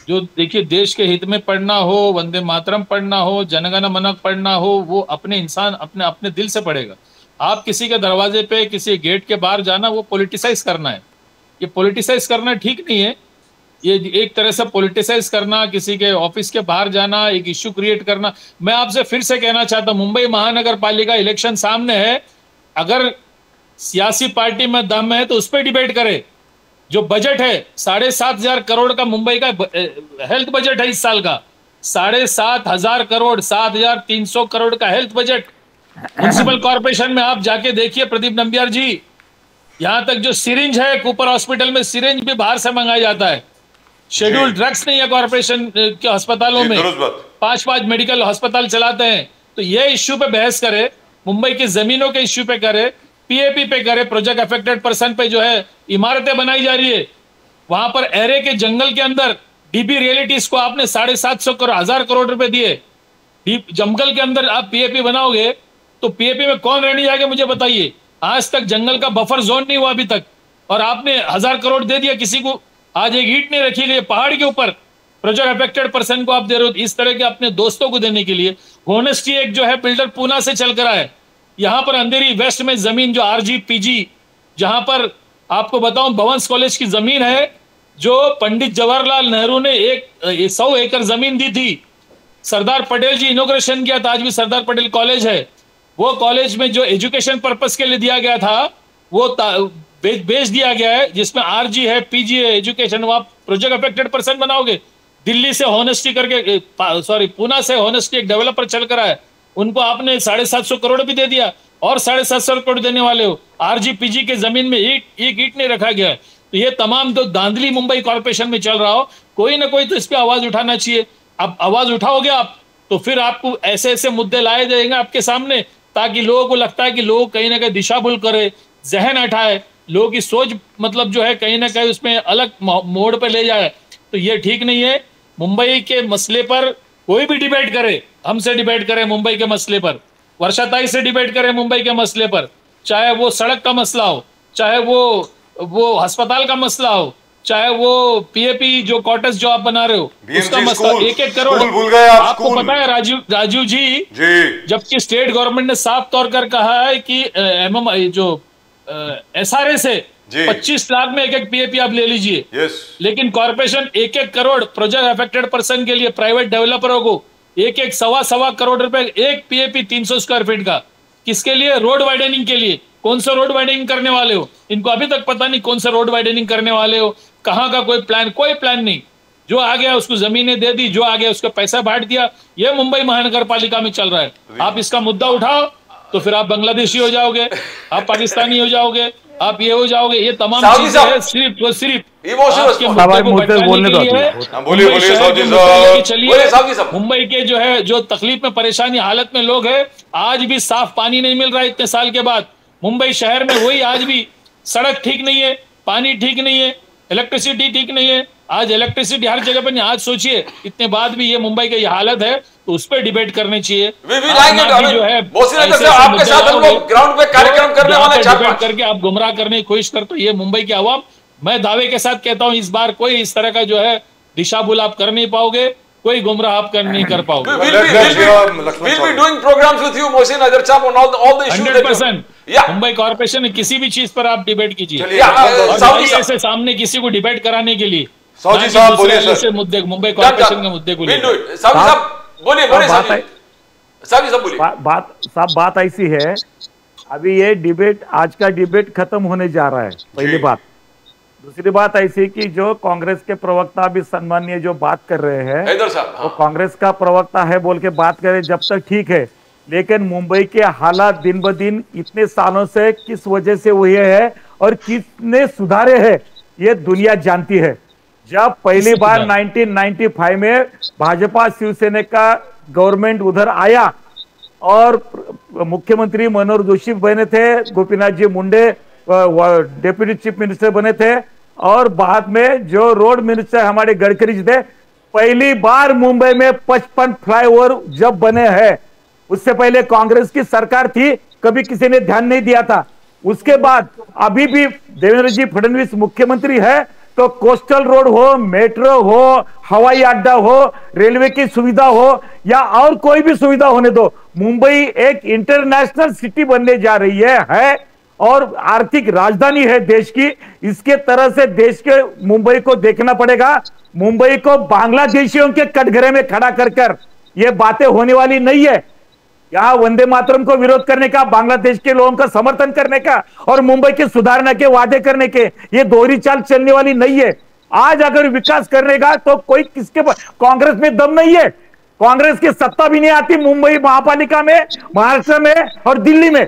E: जो देखिए देश के हित में पढ़ना हो, वंदे मातरम पढ़ना हो, जनगण मन पढ़ना हो, वो अपने इंसान अपने दिल से पढ़ेगा। आप किसी के दरवाजे पे, किसी गेट के बाहर जाना, वो पॉलिटिसाइज करना है। ये पॉलिटिसाइज करना ठीक नहीं है। ये एक तरह से पॉलिटिसाइज करना, किसी के ऑफिस के बाहर जाना, एक इश्यू क्रिएट करना। मैं आपसे फिर से कहना चाहता हूं, मुंबई महानगर पालिका इलेक्शन सामने है, अगर सियासी पार्टी में दम है तो उस पर डिबेट करे। जो बजट है 7,500 करोड़ का मुंबई का हेल्थ बजट है इस साल का, 7,500 करोड़, 7,300 करोड़ का हेल्थ बजट। म्युनिसिपल कॉर्पोरेशन में आप जाके देखिए प्रदीप नंबियार जी, यहां तक जो सिरिंज है कूपर हॉस्पिटल में, सिरिंज भी बाहर से मंगाया जाता है। शेड्यूल्ड ड्रग्स नहीं है कॉर्पोरेशन के अस्पतालों में, 5-5 मेडिकल अस्पताल चलाते हैं। तो ये इश्यू पे बहस करे, मुंबई की जमीनों के इश्यू पे करे, पीएपी पे करे, प्रोजेक्ट अफेक्टेड पर्सन पे जो है इमारतें बनाई जा रही है, वहां पर एरे के जंगल के अंदर डीबी रियलिटीज को आपने 750 करोड़ रुपए दिए। जंगल के अंदर आप पीएपी बनाओगे तो पीएपी में कौन रहने जाएगा मुझे बताइए। आज तक जंगल का बफर जोन नहीं हुआ अभी तक, और आपने 1000 करोड़ दे दिया किसी को। आज एक ईंट नहीं रखी गई पहाड़ के ऊपर, प्रोजेक्ट अफेक्टेड पर्सन को आप दे रहे हो। इस तरह के अपने दोस्तों को देने के लिए होनेस्टी एक जो है बिल्डर पूना से चल कर है, यहां पर अंधेरी वेस्ट में जमीन जो RGPG, जहां पर आपको बताऊं भवंस कॉलेज की जमीन है, जो पंडित जवाहरलाल नेहरू ने 100 एकड़ जमीन दी थी। सरदार पटेल जी इनॉग्रेशन किया था, आज भी सरदार पटेल कॉलेज है। वो कॉलेज में जो एजुकेशन पर्पस के लिए दिया गया था वो बेच दिया गया है, जिसमें RG है, PG है, एजुकेशन। वो आप प्रोजेक्ट अफेक्टेड पर्सन बनाओगे। दिल्ली से होनेस्टी करके, सॉरी पूना से होनेस्टी एक डेवलपर चल कर है, उनको आपने 750 करोड़ भी दे दिया, और 750 करोड़ देने वाले हो। RGPG के जमीन में एक ईंट नहीं रखा गया है। तो ये तमाम तो धांधली मुंबई कॉर्पोरेशन में चल रहा हो, कोई ना कोई तो इस पे आवाज उठाना चाहिए। अब आवाज उठाओगे आप तो फिर आपको ऐसे ऐसे मुद्दे लाए जाएंगे आपके सामने, ताकि लोगों को लगता है कि लोग कहीं ना कहीं दिशा भूल करे, जहन हटाए, लोगों की सोच मतलब जो है कहीं ना कहीं उसमें अलग मोड़ पे ले जाए। तो ये ठीक नहीं है। मुंबई के मसले पर कोई भी डिबेट करे, हमसे डिबेट करे मुंबई के मसले पर, वर्षाताई से डिबेट करे मुंबई के मसले पर, चाहे वो सड़क का मसला हो, चाहे वो अस्पताल का मसला हो, चाहे वो पीएपी जो क्वार्टर्स जो आप बना रहे हो उसका मसला। 1-1 करोड़
A: भूल गए आप।
B: आपको पता है राजीव जी, जबकि स्टेट गवर्नमेंट ने साफ तौर कर कहा है कि जो SRA से 25 लाख में 1-1 पीएपी आप ले लीजिए। लेकिन corporation 1-1 crore project affected person के लिए, प्राइवेट डेवलपरों को 1-1 सवा करोड़ रुपए एक पीएपी 300 स्क्वायर फीट का, किसके लिए? रोड वाइडनिंग के लिए। कौन सा रोड वाइडनिंग करने वाले हो? इनको अभी तक पता नहीं कौन सा रोड वाइडनिंग करने वाले हो, कहाँ का कोई प्लान नहीं। जो आ गया उसको जमीनें दे दी, जो आ गया उसको पैसा बांट दिया। ये मुंबई महानगर पालिका में चल रहा है। आप इसका मुद्दा उठाओ तो फिर आप बांग्लादेशी हो जाओगे, आप पाकिस्तानी हो जाओगे, आप ये हो जाओगे। ये तमाम चीजें हैं सिर्फ मुंबई के जो है जो तकलीफ में परेशानी हालत में लोग हैं। आज भी साफ पानी नहीं मिल रहा है इतने साल के बाद मुंबई शहर में। वही आज भी सड़क ठीक नहीं है, पानी ठीक नहीं है, इलेक्ट्रिसिटी ठीक नहीं है। आज इलेक्ट्रिसिटी हर जगह पर नहीं। आज सोचिए इतने बाद भी ये मुंबई की ये हालत है, तो उस पर डिबेट करनी चाहिए। जो है आपके साथ हम लोग ग्राउंड पे कार्यक्रम करने वाले
E: डिबेट करके आप गुमराह करने की कोशिश करते हो। ये मुंबई की आवाम, मैं दावे के साथ कहता हूं इस बार कोई इस तरह का जो है दिशा भूल आप कर नहीं पाओगे, कोई गुमराह आप कर नहीं कर पाओगे। 100% मुंबई कॉर्पोरेशन में किसी भी चीज पर आप डिबेट कीजिए। ऐसे सामने किसी को डिबेट कराने के लिए मुद्दे, मुंबई कॉर्पोरेशन के मुद्दे को
D: बात ऐसी है, अभी ये डिबेट, आज का डिबेट खत्म होने जा रहा है, पहली बात। दूसरी बात ऐसी कि जो कांग्रेस के प्रवक्ता भी सम्मानीय जो बात कर रहे हैं, वो कांग्रेस का प्रवक्ता है बोल के बात करे जब तक ठीक है, लेकिन मुंबई के हालात दिन ब दिन इतने सालों से किस वजह से हुए हैं और कितने सुधारे हैं ये दुनिया जानती है। जब पहली बार 1995 में भाजपा शिवसेना का गवर्नमेंट उधर आया और मुख्यमंत्री मनोहर जोशी बने थे, गोपीनाथ जी मुंडे डेप्यूटी चीफ मिनिस्टर बने थे, और बाद में जो रोड मिनिस्टर हमारे गडकरी जी थे। पहली बार मुंबई में 55 फ्लाईओवर जब बने हैं, उससे पहले कांग्रेस की सरकार थी, कभी किसी ने ध्यान नहीं दिया था। उसके बाद अभी भी देवेंद्र जी फडणवीस मुख्यमंत्री है, तो कोस्टल रोड हो, मेट्रो हो, हवाई अड्डा हो, रेलवे की सुविधा हो या और कोई भी सुविधा होने दो, मुंबई एक इंटरनेशनल सिटी बनने जा रही है और आर्थिक राजधानी है देश की। इसके तरह से देश के मुंबई को देखना पड़ेगा। मुंबई को बांग्लादेशियों के कटघरे में खड़ा कर ये बातें होने वाली नहीं है। यहाँ वंदे मातरम को विरोध करने का, बांग्लादेश के लोगों का समर्थन करने का और मुंबई के सुधारने के वादे करने के, ये दोहरी चाल चलने वाली नहीं है। आज अगर विकास करने का तो कोई किसके कांग्रेस में दम नहीं है। कांग्रेस की सत्ता भी नहीं आती मुंबई महापालिका में, महाराष्ट्र में और दिल्ली में।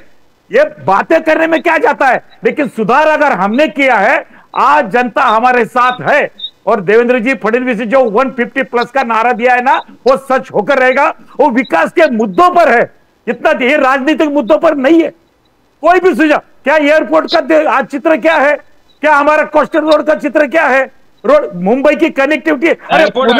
D: ये बातें करने में क्या जाता है, लेकिन सुधार अगर हमने किया है, आज जनता हमारे साथ है। और देवेंद्र जी फडणवीस जी जो 150 प्लस का नारा दिया है ना, वो सच होकर रहेगा। वो विकास के मुद्दों पर है, इतना ये राजनीतिक मुद्दों पर नहीं है। कोई भी सुझाव, क्या एयरपोर्ट का आज चित्र क्या है, क्या हमारा कोस्टल रोड का चित्र क्या है, रोड मुंबई की कनेक्टिविटी, अरे पुणे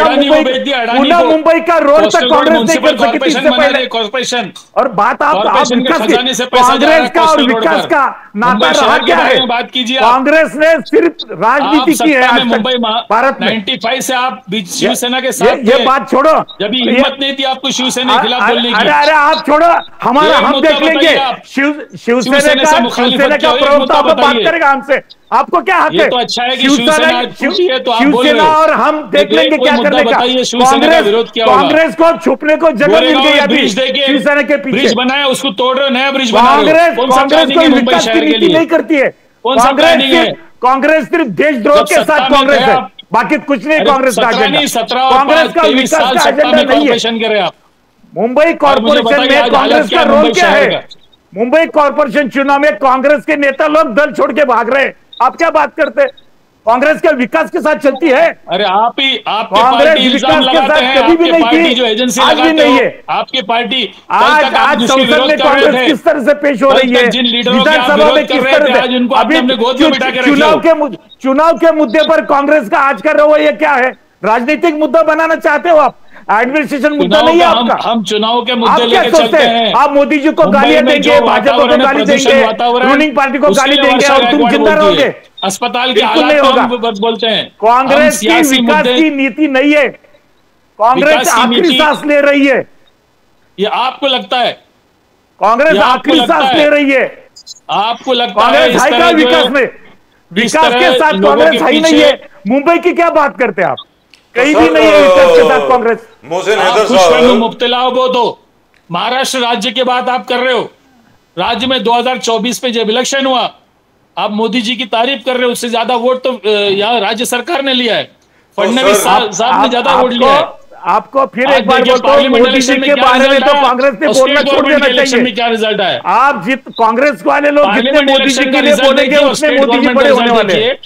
D: मुंबई का रोड तक कांग्रेस नहीं कर सकी थी इससे पहले कॉर्पोरेशन। और बात आप विकास की, कांग्रेस का और विकास का नाता रहा क्या है?
E: बात कीजिए,
D: कांग्रेस ने सिर्फ राजनीति की है आज तक भारत में।
E: 95 से आप शिवसेना के साथ,
D: ये बात छोड़ो,
E: जब हिम्मत नहीं थी आपको शिवसेना के खिलाफ बोलने की।
D: अरे आप छोड़ो, हमारा हम देख लेंगे। शिवसेना का प्रवक्ता बात करेगा हमसे, आपको क्या हक है?
E: तो अच्छा है कि शिवसेना
D: और हम देख लेंगे क्या करने का। कांग्रेस को छुपने को जगह मिल गई अभी शिवसेना के पीछे।
E: ब्रिज बनाया, उसको तोड़ रहे हो, नया ब्रिज बना रहे हो।
D: कांग्रेस कोई विकास की नीति नहीं करती है। कांग्रेस सिर्फ देशद्रोह के साथ कांग्रेस है, बाकी कुछ नहीं। कांग्रेस का एजेंडा, कांग्रेस का विकास का एजेंडा नहीं है। मुंबई कॉर्पोरेशन में कांग्रेस का रोल क्या है? मुंबई कॉर्पोरेशन चुनाव में कांग्रेस के नेता लोग दल छोड़ के भाग रहे हैं। आप क्या बात करते हैं? कांग्रेस के विकास के साथ चलती है।
E: अरे आप ही
D: कांग्रेस विकास के साथ कभी भी नहीं थी,
E: जो एजेंसी
D: आज भी नहीं है।
E: आपकी पार्टी
D: आज संसद में कांग्रेस किस तरह से पेश हो रही है, विधानसभा में किस तरह से, अभी चुनाव के मुद्दे पर कांग्रेस का आज का रवैया क्या है? राजनीतिक मुद्दा बनाना चाहते हो आप, एडमिनिस्ट्रेशन मुद्दा नहीं है आपका।
E: हम चुनाव के मुद्दे
D: लेकर चलते हैं। आप मोदी जी को गालियां देंगे, भाजपा को गाली देंगे, रूलिंग पार्टी को गाली देंगे और तुम जिंदा रहोगे।
E: अस्पताल के हालात बोलते हैं।
D: कांग्रेस की विकास की नीति नहीं है, कांग्रेस आखिरी सांस ले रही है।
E: ये आपको लगता है?
D: कांग्रेस आखिरी सांस ले रही है।
E: आपको लगता है
D: कांग्रेस है का विकास में? विकास के साथ कांग्रेस है ही नहीं है। मुंबई की क्या बात करते हैं आप? कहीं भी नहीं है विकास के साथ कांग्रेस।
A: मोहसिन हैदर साहब
E: मुब्तला हो तो महाराष्ट्र राज्य की बात आप कर रहे हो। राज्य में 2024 में जब इलेक्शन हुआ, आप मोदी जी की तारीफ कर रहे हो, उससे ज्यादा वोट तो यहाँ राज्य सरकार ने लिया है। फडणवीस साहब ने ज्यादा वोट लिया है।
D: आपको फिर एक बार बोलता हूं, मोदी जी के बारे में तो कांग्रेस ने बोलना छोड़ देना चाहिए।
E: क्या रिजल्ट है?
D: आप कांग्रेस वाले लोग जितने मोदी जी के लिए बोलेंगे उतने मोदी जी बड़े होने वाले हैं।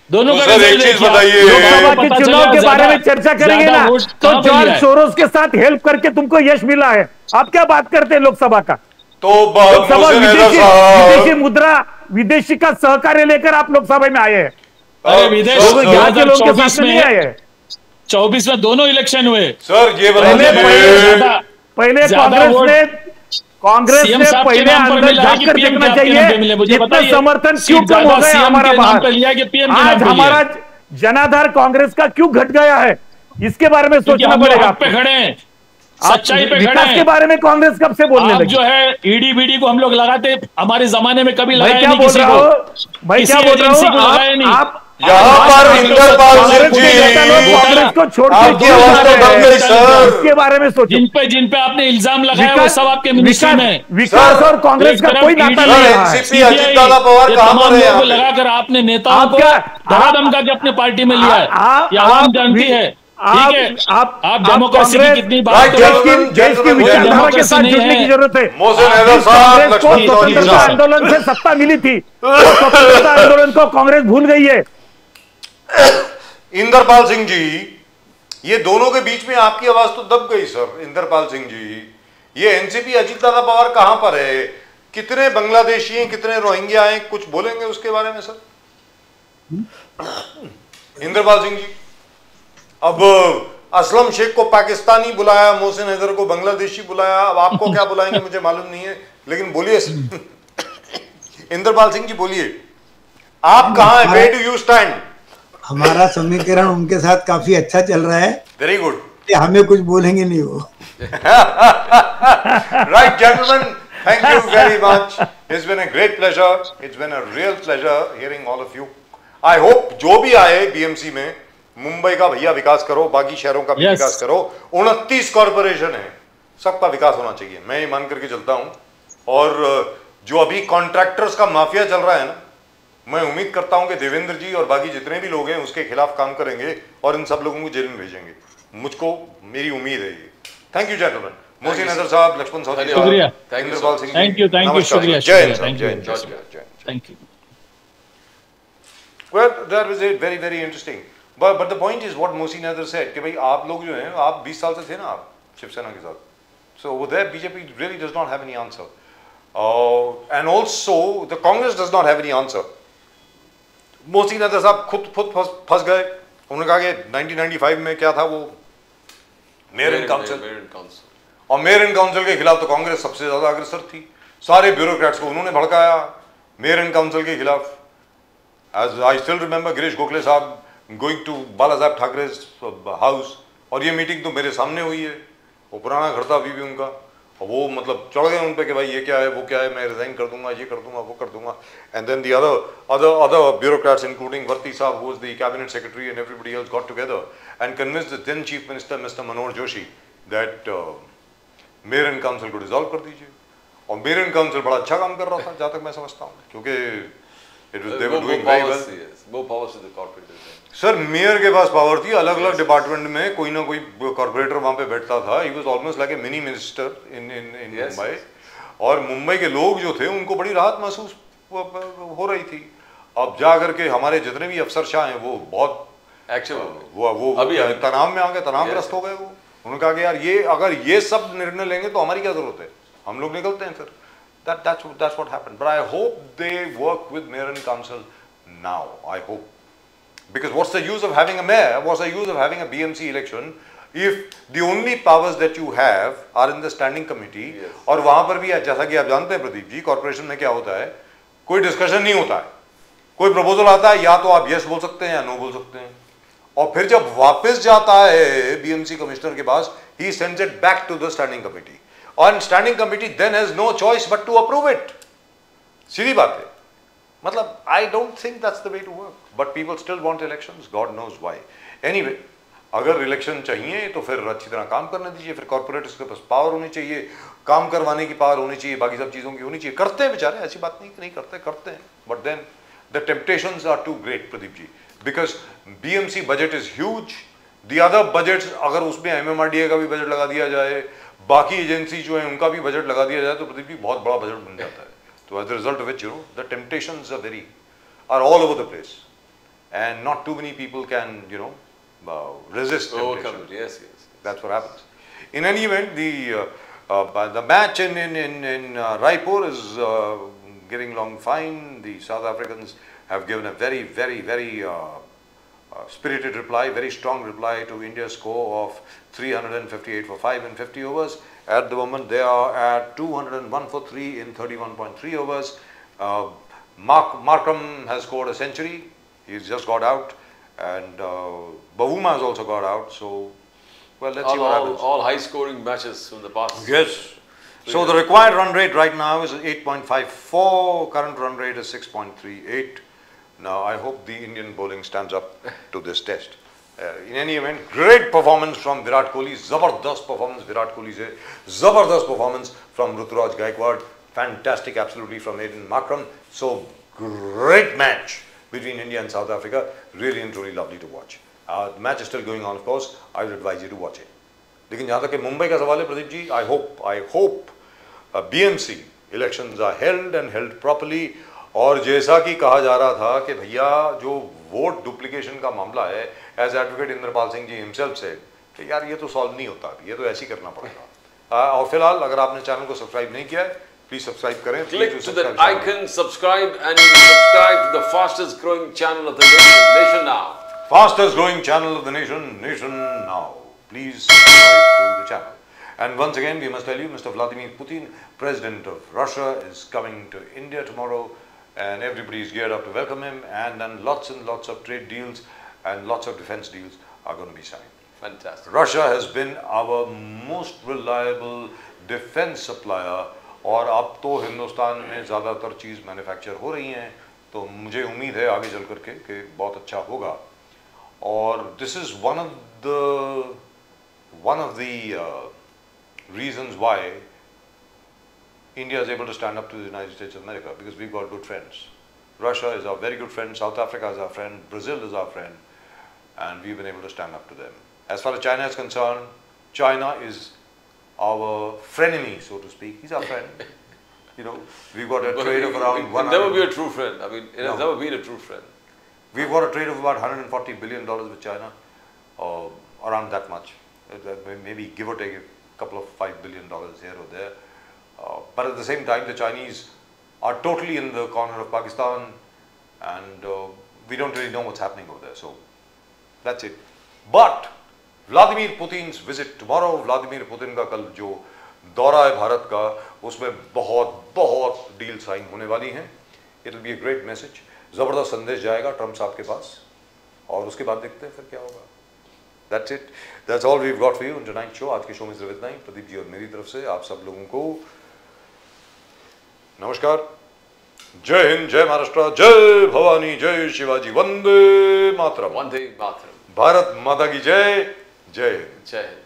E: दोनों का
A: एक चीज बताइए,
D: लोकसभा के चुनाव के बारे में चर्चा करेंगे ना, तो जॉर्ज सोरोस के साथ हेल्प करके तुमको यश मिला है। आप क्या बात करते हैं लोकसभा का?
A: तो
D: लोकसभा विदेशी मुद्रा, विदेशी का सहकार्य लेकर आप लोकसभा में आए हैं।
E: अरे विदेश
D: यहाँ के लोग के साथ नहीं आए हैं।
E: 24 में दोनों इलेक्शन हुए
A: सर। ये
D: पहले कांग्रेस ने पहले अंदर जाकर देखना चाहिए जितना समर्थन क्यों कम हो गया हमारा बाहर। आज हमारा जनाधार कांग्रेस का क्यों घट गया है, इसके बारे में सोचना पड़ेगा।
E: पे खड़े हैं, सच्चाई पे खड़े
D: विकास
E: हैं।
D: के बारे में कांग्रेस कब से बोलने लगे?
E: जो है ईडी बीडी को हम लोग लगाते, हमारे जमाने में कभी लगाया नहीं।
D: मैं क्या बोल रहा हूँ, आप
A: यहाँ पर इंदरपाल सिंह जी
D: कांग्रेस को छोड़
A: आपकी आवाज तो दब गई सर।
D: इसके बारे में सोचो।
E: जिन पे आपने इल्जाम लगाया वो सब आपके मिनिस्ट्री में।
D: विकास और कांग्रेस का कोई नाता नहीं है।
A: एनसीपी अजीत दादा पवार कहां पर है?
E: लगाकर आपने नेताओं को धड़ाधमका के अपने पार्टी में लिया है, ये आवाम जानती है। ठीक है, आप डेमोक्रेसी की कितनी बात
D: देश की विचारधारा के साथ जुड़ने की जरूरत है। स्वतंत्रता आंदोलन से सत्ता मिली थी, स्वतंत्रता आंदोलन को कांग्रेस भूल गई है।
A: इंदरपाल सिंह जी, ये दोनों के बीच में आपकी आवाज तो दब गई सर। इंदरपाल सिंह जी, ये एनसीपी अजीत दादा पवार कहां पर है? कितने बांग्लादेशी हैं, कितने रोहिंग्या हैं, कुछ बोलेंगे उसके बारे में सर? इंदरपाल सिंह जी, अब असलम शेख को पाकिस्तानी बुलाया, मोहसिन हैदर को बांग्लादेशी बुलाया, अब आपको क्या बुलाएंगे मुझे मालूम नहीं है, लेकिन बोलिए इंदरपाल सिंह जी, बोलिए आप कहां हैं? Where do you stand?
C: हमारा समीकरण उनके साथ काफी अच्छा चल रहा है।
A: Very good.
C: हमें कुछ बोलेंगे नहीं वो।
A: Right gentleman, thank you very much. It's been a great pleasure, it's been a real pleasure hearing all of you. I hope जो भी आए बीएमसी में, मुंबई का भैया विकास करो, बाकी शहरों का भी विकास करो। 29 कॉर्पोरेशन है, सबका विकास होना चाहिए, मैं ये मान करके चलता हूं। और जो अभी कॉन्ट्रैक्टर्स का माफिया चल रहा है ना, मैं उम्मीद करता हूं कि देवेंद्र जी और बाकी जितने भी लोग हैं उसके खिलाफ काम करेंगे और इन सब लोगों को जेल में भेजेंगे। मुझको मेरी उम्मीद है ये। Thank you gentleman, Mohsin Haider sahab, Lakshman साहब,
E: शुक्रिया,
A: इंद्रपाल सिंह,
E: थैंक यू, शुक्रिया,
A: जय हिंद,
E: थैंक
A: जय
E: you,
A: Hind.
E: Thank you.
A: Well, that was it, very very interesting. But the point is what Mohsin Haider said कि भाई आप लोग जो हैं आप 20 साल से थे ना आप शिवसेना के साथ. So over there BJP really does not have any answer. And also the Congress does not have any answer. Mohsin Haider साहब खुद फंस गए. उन्होंने कहा कि 1995 में क्या था वो मेयर इन काउंसिल, और मेयर इन काउंसिल के खिलाफ तो कांग्रेस सबसे ज्यादा अग्रसर थी. सारे ब्यूरोक्रेट्स को उन्होंने भड़काया मेयर इन काउंसिल के खिलाफ. As I still remember Girish Gokhale साहब going to बाला साहब ठाकरे's house, और ये मीटिंग तो मेरे सामने हुई है, वो पुराना घर था अभी भी उनका, और वो मतलब चढ़ गए उन पे कि भाई ये क्या है वो क्या है, मैं रिजाइन कर दूंगा, ये कर दूंगा, वो कर दूंगा. And then the other bureaucrats including Varti साहब who was the cabinet secretary and everybody else got together and convinced the then chief minister Mr. Manoj Joshi that mayor in council को डिसॉल्व कर दीजिए. और मेयर इन काउंसिल बड़ा अच्छा काम कर रहा था जहाँ तक मैं समझता हूँ, क्योंकि they were doing very well.
B: More powers to the corporators.
A: Sir mayor के पास पावर थी, अलग अलग डिपार्टमेंट में कोई ना कोई कॉर्पोरेटर वहाँ पे बैठता था. He was almost like a mini minister in Mumbai. और मुंबई के लोग जो थे उनको बड़ी राहत महसूस हो रही थी. अब जा करके हमारे जितने भी अफसरशाह हैं वो बहुत वो अभी तनाव में आ गए, तनावग्रस्त हो गए. वो उन्होंने कहा कि यार ये अगर ये सब निर्णय लेंगे तो हमारी क्या जरूरत है, हम लोग निकलते हैं फिर. That's what happened. But I hope they work with mayor and council now. I hope, because what's the use of having a mayor? What's the use of having a BMC election if the only powers that you have are in the standing committee? Yes. और वहाँ पर भी जैसा कि आप जानते हैं प्रदीप जी, कॉर्पोरेशन में क्या होता है, कोई डिस्कशन नहीं होता है. कोई प्रपोजल आता है या तो आप यस बोल सकते हैं या नो बोल सकते हैं, और फिर जब वापस जाता है BMC कमिश्नर के पास, he sends it back to the standing committee. On standing committee then has no choice but to approve it. सीधी बात है. मतलब I don't think that's the way to work. But people still want elections. God knows why. Anyway, अगर इलेक्शन चाहिए तो फिर अच्छी तरह काम करने दीजिए. फिर कॉर्पोरेट्स के पास पावर होनी चाहिए, काम करवाने की पावर होनी चाहिए, बाकी सब चीज़ों की होनी चाहिए. करते हैं बेचारे, ऐसी बात नहीं कि नहीं करते, करते हैं. But then the temptations are too great, Pradeep ji, because BMC budget is huge. The other budgets, अगर उसमें MMRDA का भी बजट लगा दिया जाए, बाकी एजेंसी जो है उनका भी बजट लगा दिया जाए, तो प्रदीप जी बहुत बड़ा बजट बन जाता है. तो as a result of which, you know, the temptations are all over the place, and not too many people can, you know, resist temptation.
B: Yes.
A: That's what happens. In any event, the match in Raipur is getting along fine. The South Africans have given a very, very, very spirited reply, very strong reply to India's score of 358 for 5 in 50 overs. At the moment, they are at 201 for 3 in 31.3 overs. Markram has scored a century. He's just got out, and Bavuma has also got out. So, well, let's see what happens.
B: All high-scoring matches from the past.
A: Yes. So the required run rate right now is 8.54. Current run rate is 6.38. Now, I hope the Indian bowling stands up to this test. In any event, great performance from Virat Kohli. Zabardast performance Virat Kohli se. Zabardast performance from Ruturaj Gaikwad. Fantastic, absolutely, from Aiden Markram. So, great match between India and South Africa. Really and truly lovely to watch. The match is still going on, of course. I would advise you to watch it. लेकिन जहाँ तक कि मुंबई का सवाल है Pradeep ji, I hope BMC elections are held and held properly. और जैसा कि कहा जा रहा था कि भैया जो वोट डुप्लीकेशन का मामला है, एज एडवोकेट इंद्रपाल सिंह जी हिमसेल्फ से कि यार ये तो सॉल्व नहीं होता, ये तो ऐसे ही करना पड़ेगा. और फिलहाल अगर आपने चैनल को सब्सक्राइब नहीं किया है, प्लीज सब्सक्राइब करें.
B: Click to that icon, subscribe, and you can subscribe to the fastest growing channel of the nation now.
A: Fastest growing channel of the nation now. Please subscribe to the channel. And once again, we must tell you, Mr. Vladimir Putin, President of Russia, is coming to India tomorrow, and everybody is geared up to welcome him, and then lots and lots of trade deals and lots of defense deals are going to be signed.
B: Fantastic.
A: Russia has been our most reliable defense supplier, और अब तो हिंदुस्तान में ज़्यादातर चीज़ मैन्युफैक्चर हो रही हैं, तो मुझे उम्मीद है आगे चल करके कि बहुत अच्छा होगा. और this is one of the reasons why India is able to stand up to the United States of America, because we've got good friends. Russia is our very good friend, South Africa is our friend, Brazil is our friend, and we've been able to stand up to them. As far as China is concerned, China is our frenemy, so to speak. He's our friend. You know, we've got a trade of around
B: It can never be a true friend. I mean, it has never been a true friend.
A: We've got a trade of about $140 billion with China, around that much. Maybe give or take a couple of $5 billion here or there. But at the same time, the Chinese are totally in the corner of Pakistan, and we don't really know what's happening over there. So that's it. But Vladimir Putin's visit tomorrow, Vladimir Putin का कल जो दौरा है भारत का, उसमें बहुत डील साइन होने वाली हैं. It will be a great message. ज़बरदस्त संदेश जाएगा ट्रम्प साहब के पास, और उसके बाद देखते हैं फिर क्या होगा. That's it. That's all we've got for you on tonight's show. आज के शो में सिर्फ इतना ही. प्रदीप जी और मेरी तरफ से आप सब लोगों को नमस्कार. जय हिंद, जय महाराष्ट्र, जय भवानी, जय Shivaji, Vande Mataram.
B: One thing, Matharam.
A: Bharat माता की जय. जय हिंद.
B: Jai Hind.